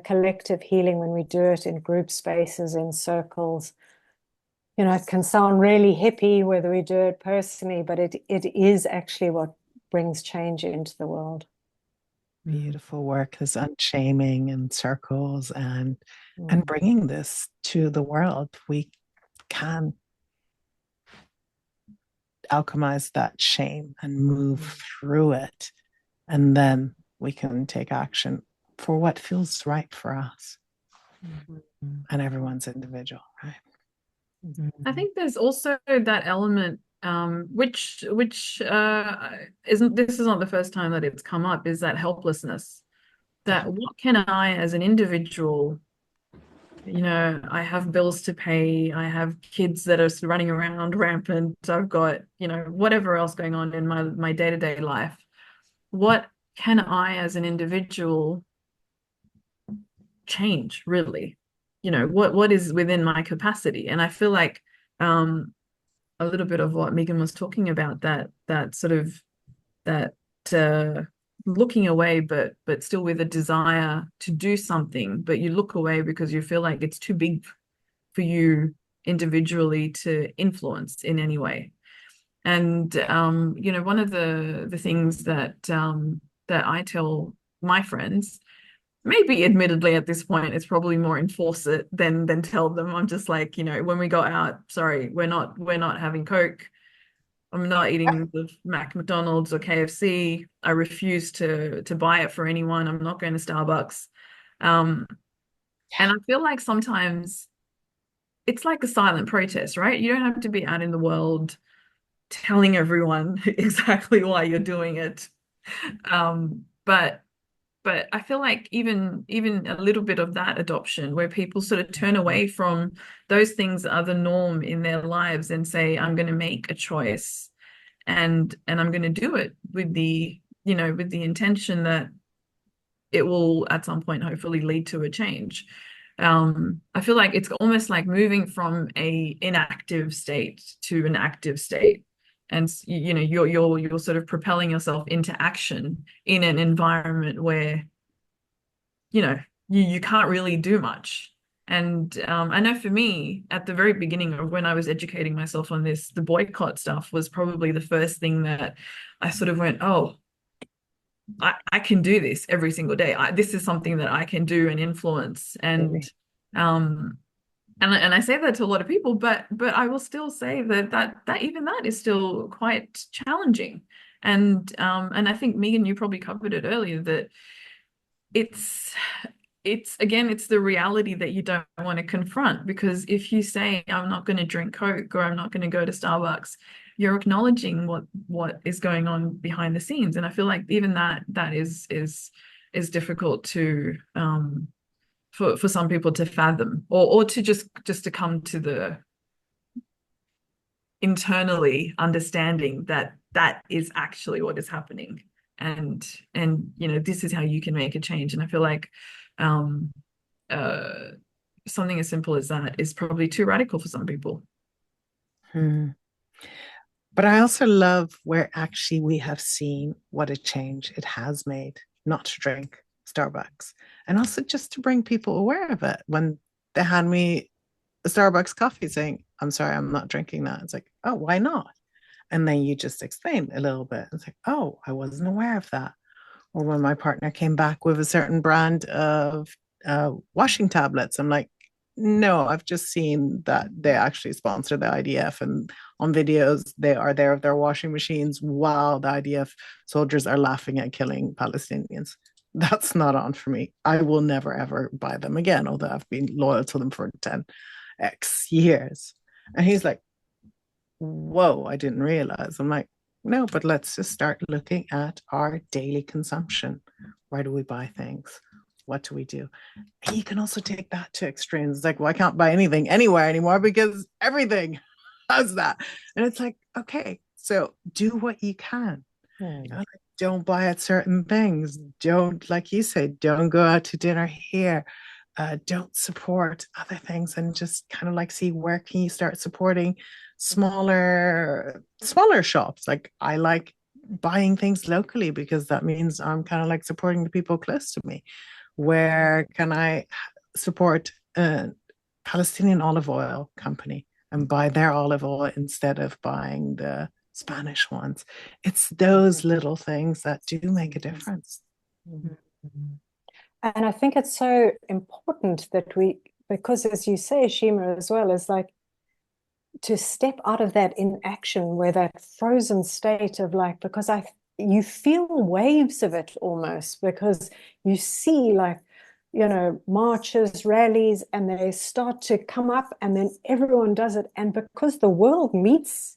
collective healing when we do it in group spaces, in circles. It can sound really hippie whether we do it personally, but it is actually what brings change into the world. Beautiful work, this unshaming and circles and bringing this to the world. We can alchemize that shame and move through it, and then we can take action for what feels right for us. And everyone's individual, right? I think there's also that element, which isn't, this is not the first time that it's come up, is that helplessness. That what can I as an individual, I have bills to pay, I have kids that are running around rampant, I've got, whatever else going on in my day-to-day life. What can I as an individual change, really? What is within my capacity? And I feel like a little bit of what Megan was talking about, that sort of that looking away, but still with a desire to do something, but you look away because you feel like it's too big for you individually to influence in any way. And one of the things that I tell my friends, maybe admittedly at this point, it's probably more enforce it than tell them. I'm just like, when we go out, sorry, we're not having Coke. I'm not eating the McDonald's or KFC. I refuse to buy it for anyone. I'm not going to Starbucks. Um, and I feel like sometimes it's like a silent protest, right? You don't have to be out in the world telling everyone exactly why you're doing it. But I feel like even a little bit of that adoption where people sort of turn away from those things that are the norm in their lives and say, I'm going to make a choice and I'm going to do it with with the intention that it will at some point hopefully lead to a change. I feel like it's almost like moving from a inactive state to an active state. And you're sort of propelling yourself into action in an environment where, you can't really do much. And I know for me, at the very beginning of when I was educating myself on this, the boycott stuff was probably the first thing that I sort of went, oh, I can do this every single day. This is something that I can do and influence. Um, and I say that to a lot of people, but I will still say that even that is still quite challenging. And I think Megan, you probably covered it earlier that it's again, it's the reality that you don't want to confront, because if you say I'm not going to drink Coke or I'm not going to go to Starbucks, you're acknowledging what is going on behind the scenes. And I feel like even that is difficult to for some people to fathom, or to just to come to the internally understanding that that is actually what is happening. And this is how you can make a change. And I feel like um something as simple as that is probably too radical for some people. But I also love where actually we have seen what a change it has made not to drink Starbucks, and also just to bring people aware of it. When they hand me a Starbucks coffee saying, I'm sorry, I'm not drinking that. It's like, oh, why not? And then you just explain a little bit. It's like, oh, I wasn't aware of that. Or when my partner came back with a certain brand of washing tablets, I'm like, no, I've just seen that they actually sponsor the IDF, and on videos they are there with their washing machines while the IDF soldiers are laughing at killing Palestinians. That's not on for me. I will never ever buy them again, although I've been loyal to them for 10x years. And he's like, whoa, I didn't realize. I'm like, no, but let's just start looking at our daily consumption. Where do we buy things? What do we do? And you can also take that to extremes. Like, well, I can't buy anything anywhere anymore because everything has that. And it's like, okay, so do what you can. Like, don't buy at certain things. Don't, like you said, don't go out to dinner here. Don't support other things, and just kind of like see where can you start supporting smaller shops. Like, I like buying things locally because that means I'm kind of like supporting the people close to me. Where can I support a Palestinian olive oil company and buy their olive oil instead of buying the Spanish ones? It's those little things that do make a difference. And I think it's so important that because as you say, Shima, as well, is like to step out of that inaction, where that frozen state of like, because you feel waves of it almost, because you see like, marches, rallies, and they start to come up and then everyone does it. And because the world meets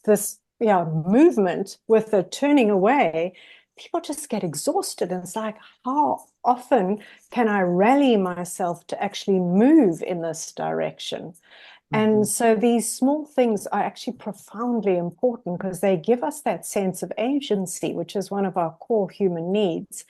this movement with the turning away, people just get exhausted. And it's like, how often can I rally myself to actually move in this direction? And so these small things are actually profoundly important because they give us that sense of agency, which is one of our core human needs.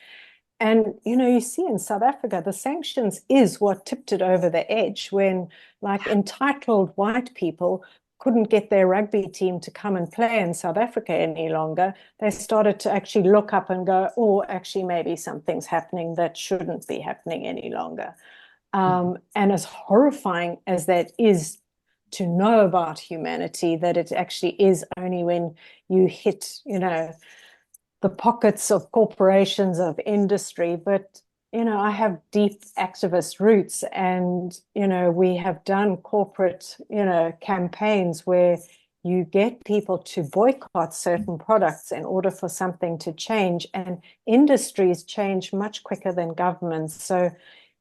And, you see in South Africa, the sanctions is what tipped it over the edge when, like, entitled white people couldn't get their rugby team to come and play in South Africa any longer. They started to actually look up and go, oh, actually, maybe something's happening that shouldn't be happening any longer. And as horrifying as that is to know about humanity, that it actually is only when you hit, the pockets of corporations, of industry. But, I have deep activist roots, and, we have done corporate, campaigns where, you get people to boycott certain products in order for something to change, and industries change much quicker than governments. So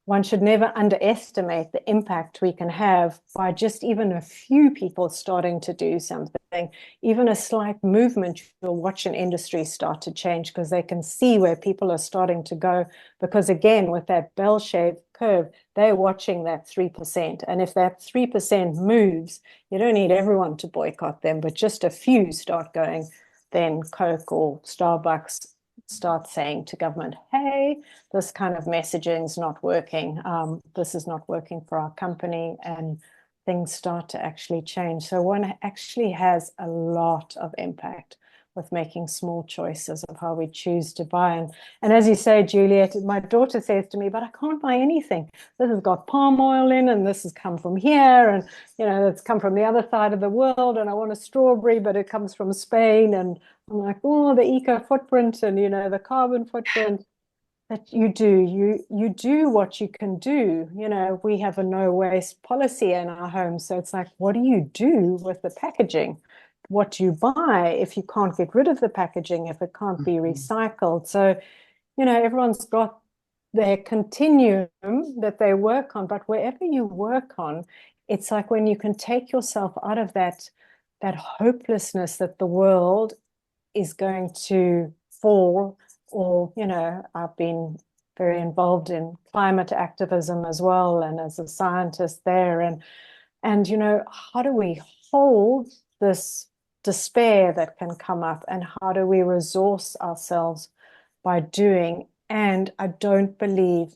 one should never underestimate the impact we can have by just even a few people starting to do something. Even a slight movement, you'll watch an industry start to change because they can see where people are starting to go. Because again, with that bell-shaped curve, they're watching that 3%. And if that 3% moves, you don't need everyone to boycott them, but just a few start going, then Coke or Starbucks start saying to government, hey, this kind of messaging is not working. This is not working for our company, and things start to actually change. So one actually has a lot of impact with making small choices of how we choose to buy. And as you say, Juliet, my daughter says to me, but I can't buy anything. This has got palm oil in, and this has come from here, and it's come from the other side of the world, and I want a strawberry, but it comes from Spain. And I'm like, oh, the eco footprint and the carbon footprint. That you do what you can do. We have a no waste policy in our home, so it's like, what do you do with the packaging? What do you buy if you can't get rid of the packaging, if it can't be recycled? So everyone's got their continuum that they work on, but wherever you work on, it's like when you can take yourself out of that hopelessness that the world is going to fall. Or I've been very involved in climate activism as well, and as a scientist there, and how do we hold this despair that can come up, and how do we resource ourselves by doing? And I don't believe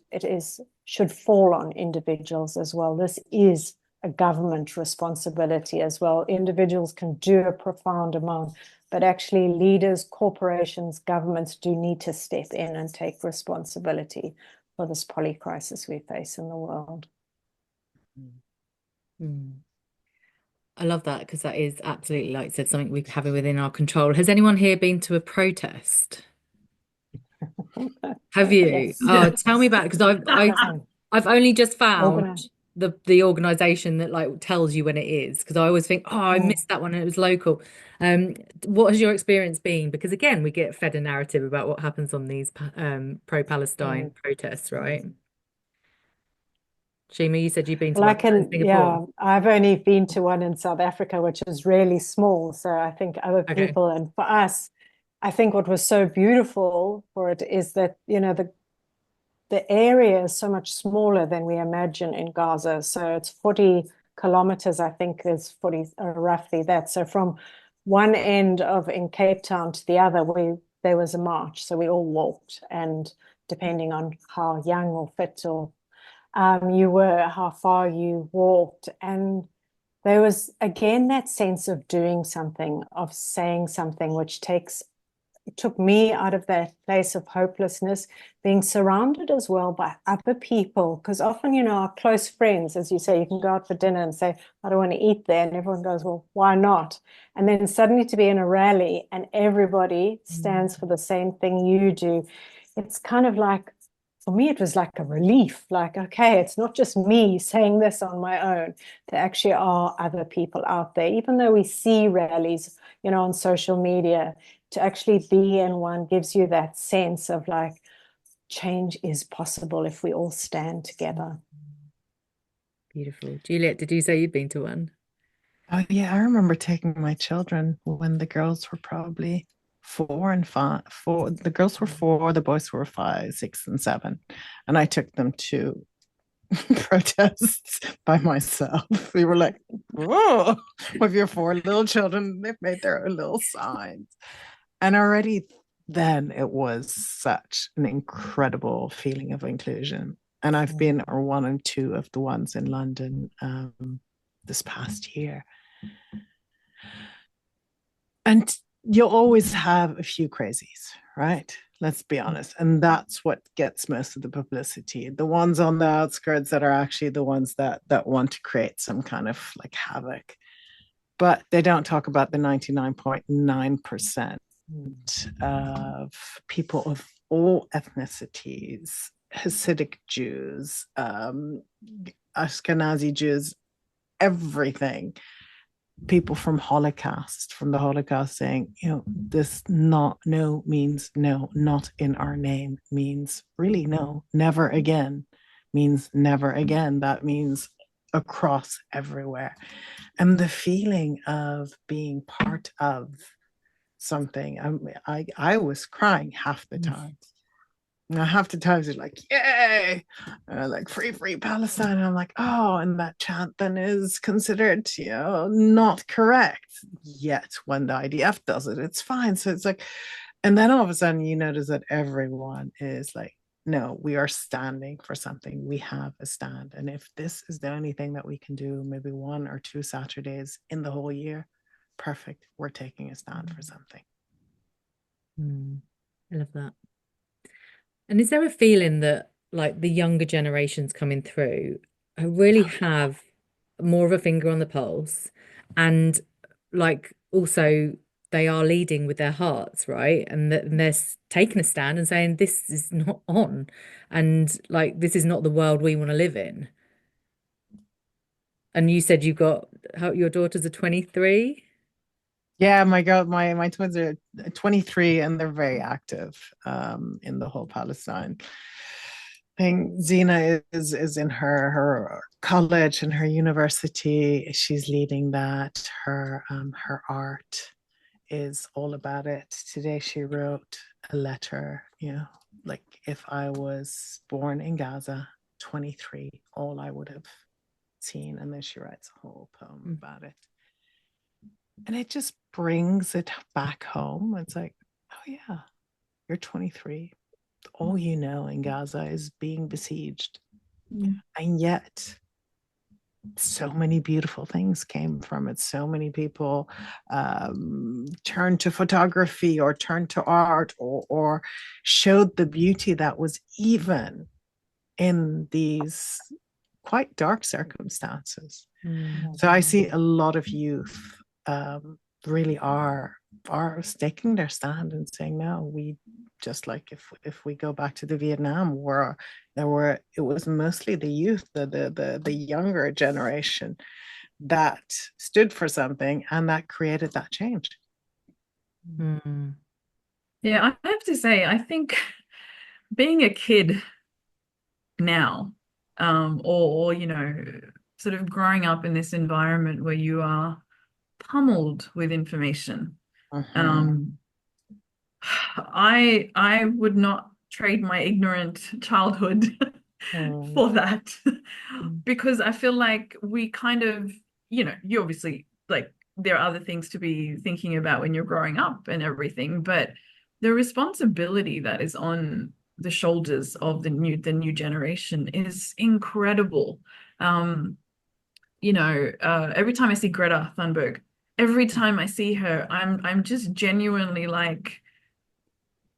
should fall on individuals as well. This is a government responsibility as well. Individuals can do a profound amount, but actually leaders, corporations, governments do need to step in and take responsibility for this polycrisis we face in the world. I love that, because that is absolutely, like you said, something we have within our control. Has anyone here been to a protest? Have you? Yes. Oh, tell me about it, because I've only just found Organized. the organization that like tells you when it is, because I always think, oh, I missed that one and it was local. What has your experience been? Because again, we get fed a narrative about what happens on these pro-Palestine protests, right? Shima, you said you've been to one in Singapore. I've only been to one in South Africa, which is really small. So I think other people, and for us, I think what was so beautiful for it is that, the area is so much smaller than we imagine in Gaza. So it's 40 kilometers, I think is 40, roughly that. So from one end of in Cape Town to the other, there was a march. So we all walked, and depending on how young or fit or you were, how far you walked. And there was, again, that sense of doing something, of saying something, which took me out of that place of hopelessness, being surrounded as well by other people. Because often, our close friends, as you say, you can go out for dinner and say, I don't want to eat there. And everyone goes, well, why not? And then suddenly to be in a rally and everybody stands for the same thing you do, it's kind of like, for me, it was like a relief, like, okay, it's not just me saying this on my own. There actually are other people out there, even though we see rallies, on social media. To actually be in one gives you that sense of like, change is possible if we all stand together. Beautiful. Juliet, did you say you'd been to one? Oh yeah, I remember taking my children when the girls were probably 4 and 5. The girls were 4, the boys were 5, 6, and 7, and I took them to protests by myself. We were like, whoa, with your 4 little children, they've made their own little signs. And already then it was such an incredible feeling of inclusion. And I've been or 1 and 2 of the ones in London this past year. And you'll always have a few crazies, right? Let's be honest. And that's what gets most of the publicity. The ones on the outskirts that are actually the ones that want to create some kind of like havoc. But they don't talk about the 99.9% of people of all ethnicities, Hasidic Jews, Ashkenazi Jews, everything. people from the Holocaust saying, this not no means no, not in our name means really no, never again means never again. That means across everywhere. And the feeling of being part of something, I was crying half the time. Now, half the times it's like, yay, like free Palestine. And I'm like, oh, and that chant then is considered, not correct. Yet when the IDF does it, it's fine. So it's like, and then all of a sudden you notice that everyone is like, no, we are standing for something. We have a stand. And if this is the only thing that we can do, maybe 1 or 2 Saturdays in the whole year, perfect. We're taking a stand for something. I love that. And is there a feeling that like the younger generations coming through really have more of a finger on the pulse, and like also they are leading with their hearts, right? And that they're taking a stand and saying this is not on, and like this is not the world we want to live in. And you said you've got your daughters are 23. Yeah, my girl, my twins are 23 and they're very active in the whole Palestine thing. Zena is in her college and her university. She's leading that. Her art is all about it. Today she wrote a letter, like if I was born in Gaza, 23, all I would have seen. And then she writes a whole poem about it. And it just brings it back home. It's like, oh yeah, you're 23. All you know in Gaza is being besieged. And yet so many beautiful things came from it. So many people turned to photography or turned to art or showed the beauty that was even in these quite dark circumstances. So I see a lot of youth really are taking their stand and saying, no, we just like if we go back to the Vietnam War, it was mostly the youth, the younger generation that stood for something and that created that change. Yeah, I have to say, I think being a kid now, or sort of growing up in this environment where you are pummeled with information. I would not trade my ignorant childhood for that because I feel like we kind of, you obviously like there are other things to be thinking about when you're growing up and everything, but the responsibility that is on the shoulders of the new generation is incredible. Every time I see Greta Thunberg, every time I see her, I'm just genuinely like,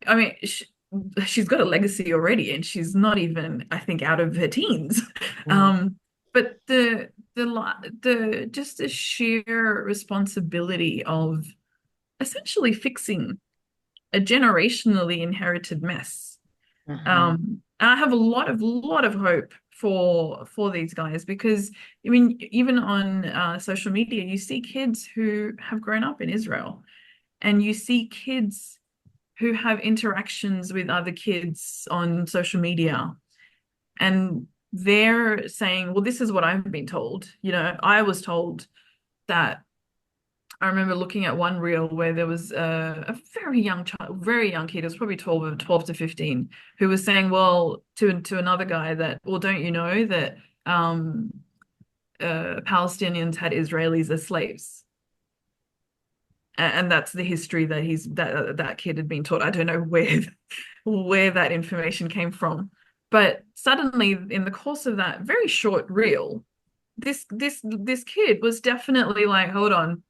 I mean, she's got a legacy already, and she's not even, I think, out of her teens. But the just the sheer responsibility of essentially fixing a generationally inherited mess. I have a lot of hope for these guys because I mean, even on social media, you see kids who have grown up in Israel, and you see kids who have interactions with other kids on social media, and they're saying, well, this is what I've been told. I was told that. I remember looking at one reel where there was a very young child, very young kid, it was probably 12 to 15, who was saying, well, to another guy that, well, don't you know that Palestinians had Israelis as slaves? And that's the history that that kid had been taught. I don't know where that information came from. But suddenly, in the course of that very short reel, this kid was definitely like, hold on,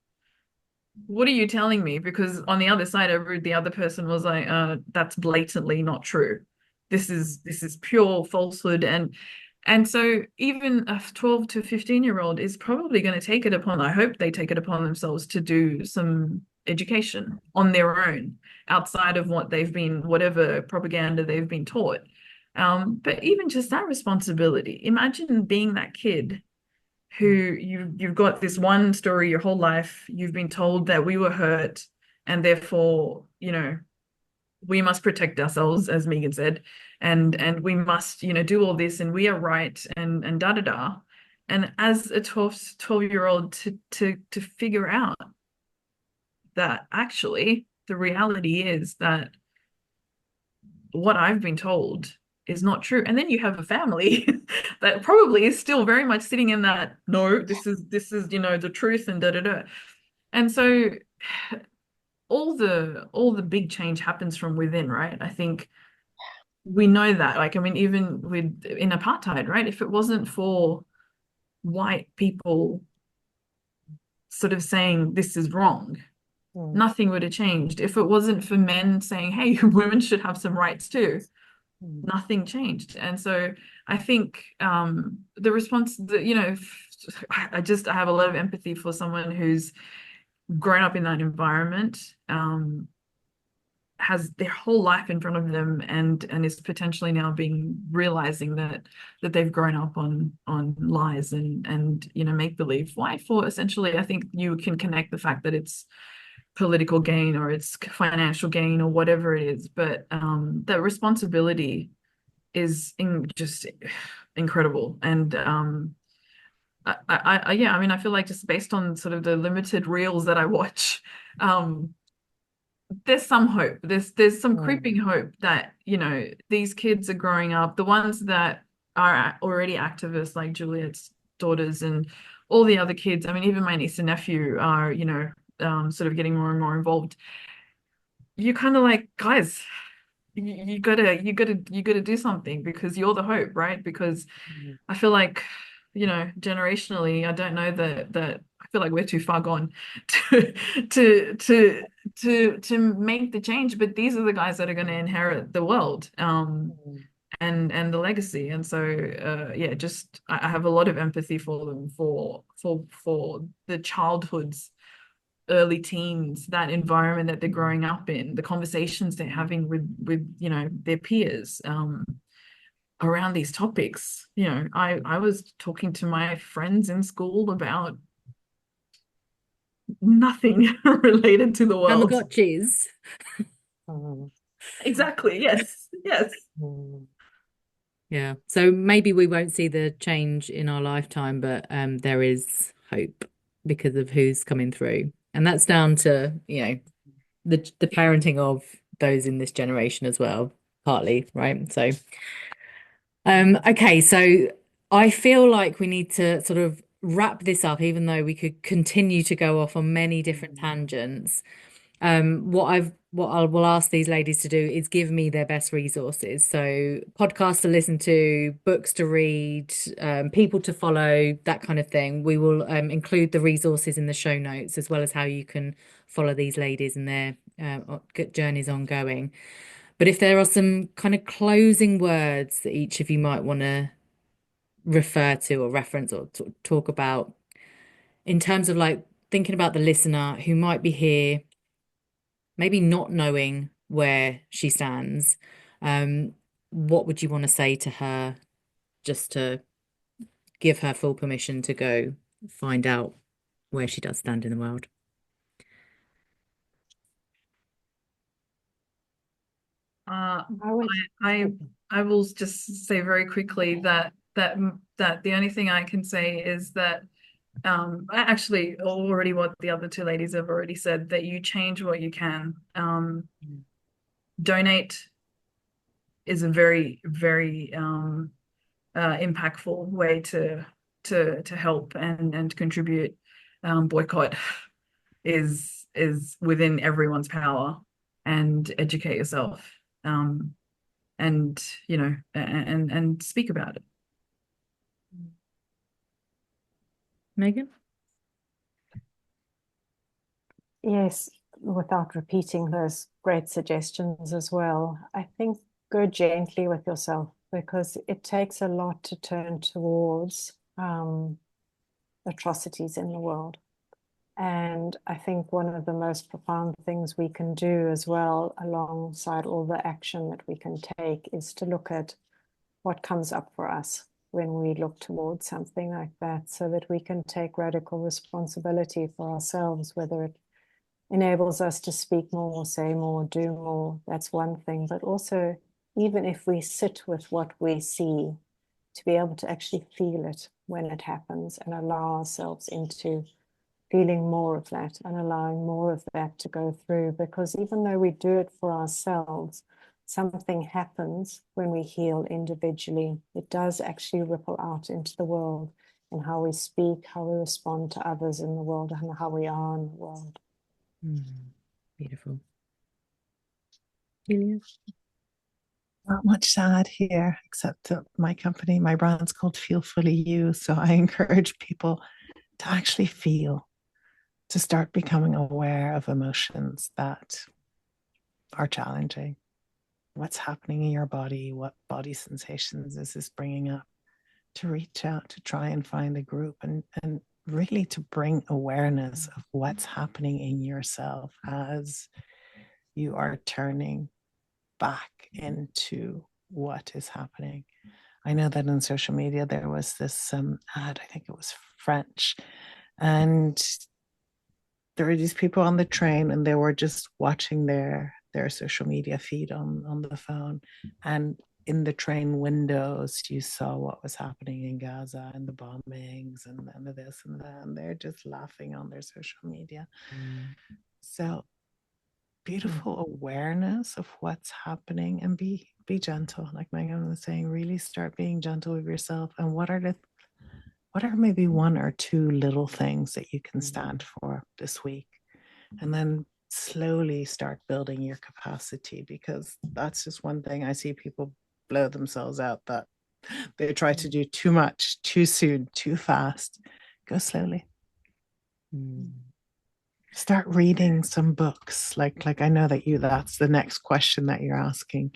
what are you telling me? Because on the other side, the other person was like, that's blatantly not true. This is pure falsehood. And so even a 12 to 15-year-old is probably going to take it upon, I hope they take it upon themselves to do some education on their own, outside of whatever propaganda they've been taught. But even just that responsibility, imagine being that kid who you've got this one story your whole life. You've been told that we were hurt, and therefore, we must protect ourselves, as Megan said, and we must, do all this, and we are right, and da da da. And as a 12-year-old to figure out that actually the reality is that what I've been told is not true. And then you have a family that probably is still very much sitting in that, no, this is the truth, and da da da. And so all the big change happens from within, right? I think we know that. Like, I mean, even in apartheid, right? If it wasn't for white people sort of saying this is wrong, nothing would have changed. If it wasn't for men saying, hey, women should have some rights too, nothing changed. And so I think the response that, I have a lot of empathy for someone who's grown up in that environment, has their whole life in front of them, and is potentially now realizing that they've grown up on lies and make believe. Why? For essentially, I think you can connect the fact that it's political gain or it's financial gain or whatever it is, but that responsibility is just incredible. And I mean, I feel like just based on sort of the limited reels that I watch, there's some hope. There's some creeping hope that, these kids are growing up, the ones that are already activists like Juliet's daughters and all the other kids. I mean, even my niece and nephew are, sort of getting more and more involved. You're kind of like, guys, you gotta do something, because you're the hope, right? Because I feel like, generationally, I don't know that I feel like we're too far gone to make the change, but these are the guys that are going to inherit the world, and the legacy. And so just I have a lot of empathy for them, for the childhoods, early teens, that environment that they're growing up in, the conversations they're having with their peers around these topics. I was talking to my friends in school about nothing related to the world. Tamagotchis. Exactly. Yes. Yeah. So maybe we won't see the change in our lifetime, but there is hope because of who's coming through. And that's down to, the parenting of those in this generation as well, partly, right? So okay, so I feel like we need to sort of wrap this up, even though we could continue to go off on many different tangents. What I will ask these ladies to do is give me their best resources. So podcasts to listen to, books to read, people to follow, that kind of thing. We will include the resources in the show notes, as well as how you can follow these ladies and their journeys ongoing. But if there are some kind of closing words that each of you might want to refer to or reference or talk about in terms of like thinking about the listener who might be here, maybe not knowing where she stands, what would you want to say to her just to give her full permission to go find out where she does stand in the world? I will just say very quickly that the only thing I can say is that actually already what the other two ladies have already said, that you change what you can. Donate is a very, very impactful way to help and contribute. Boycott is within everyone's power, and educate yourself, and and speak about it. Megan? Yes, without repeating those great suggestions as well, I think go gently with yourself, because it takes a lot to turn towards atrocities in the world. And I think one of the most profound things we can do as well, alongside all the action that we can take, is to look at what comes up for us, when we look towards something like that, so that we can take radical responsibility for ourselves, whether it enables us to speak more, say more, do more. That's one thing. But also, even if we sit with what we see, to be able to actually feel it when it happens and allow ourselves into feeling more of that and allowing more of that to go through. Because even though we do it for ourselves, something happens when we heal individually. It does actually ripple out into the world and how we speak, how we respond to others in the world, and how we are in the world. Beautiful. Julia? Not much to add here, except that my company, my brand's called Feel Fully You. So I encourage people to actually feel, to start becoming aware of emotions that are challenging. What's happening in your body? What body sensations is this bringing up? To reach out, to try and find a group, and really to bring awareness of what's happening in yourself as you are turning back into what is happening. I know that in social media there was this ad, I think it was French, and there were these people on the train and they were just watching their social media feed on the phone, and in the train windows you saw what was happening in Gaza and the bombings and the this and that, and they're just laughing on their social media. So beautiful awareness of what's happening, and be gentle, like Megan was saying. Really start being gentle with yourself, and what are maybe one or two little things that you can stand for this week, and then slowly start building your capacity, because that's just one thing I see people blow themselves out, that they try to do too much too soon, too fast. Go slowly. Start reading some books. Like I know that that's the next question that you're asking.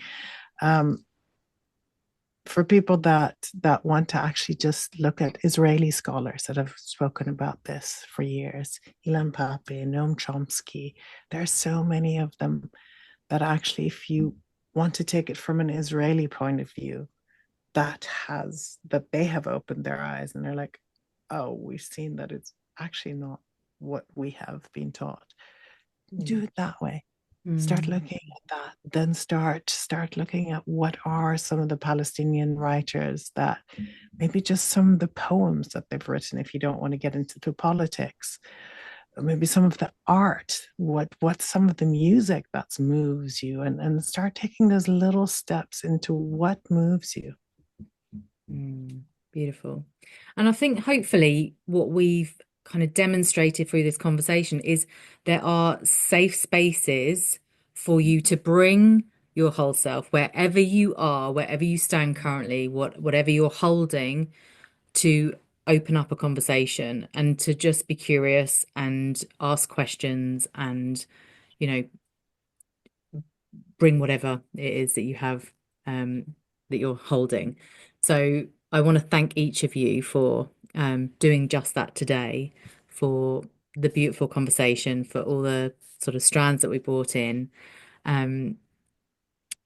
For people that want to actually just look at Israeli scholars that have spoken about this for years, Ilan Pappé, Noam Chomsky, there are so many of them that actually, if you want to take it from an Israeli point of view, that they have opened their eyes and they're like, oh, we've seen that it's actually not what we have been taught. Do it that way. Start looking at that, then start looking at what are some of the Palestinian writers, that maybe just some of the poems that they've written, if you don't want to get into the politics, maybe some of the art, what some of the music that moves you, and start taking those little steps into what moves you. Beautiful. And I think hopefully what we've kind of demonstrated through this conversation is there are safe spaces for you to bring your whole self, wherever you are, wherever you stand currently, whatever you're holding, to open up a conversation and to just be curious and ask questions and, bring whatever it is that you have, that you're holding. So I want to thank each of you for doing just that today, for the beautiful conversation, for all the sort of strands that we brought in. And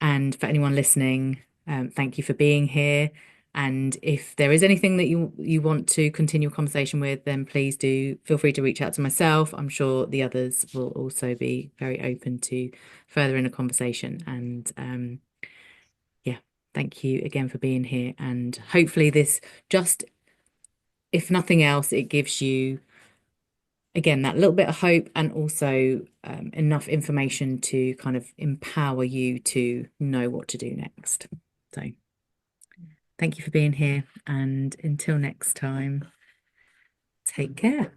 for anyone listening, thank you for being here. And if there is anything that you want to continue a conversation with, then please do feel free to reach out to myself. I'm sure the others will also be very open to furthering a conversation. And yeah, thank you again for being here. And hopefully this just, if nothing else, it gives you, again, that little bit of hope, and also enough information to kind of empower you to know what to do next. So thank you for being here, and until next time, take care.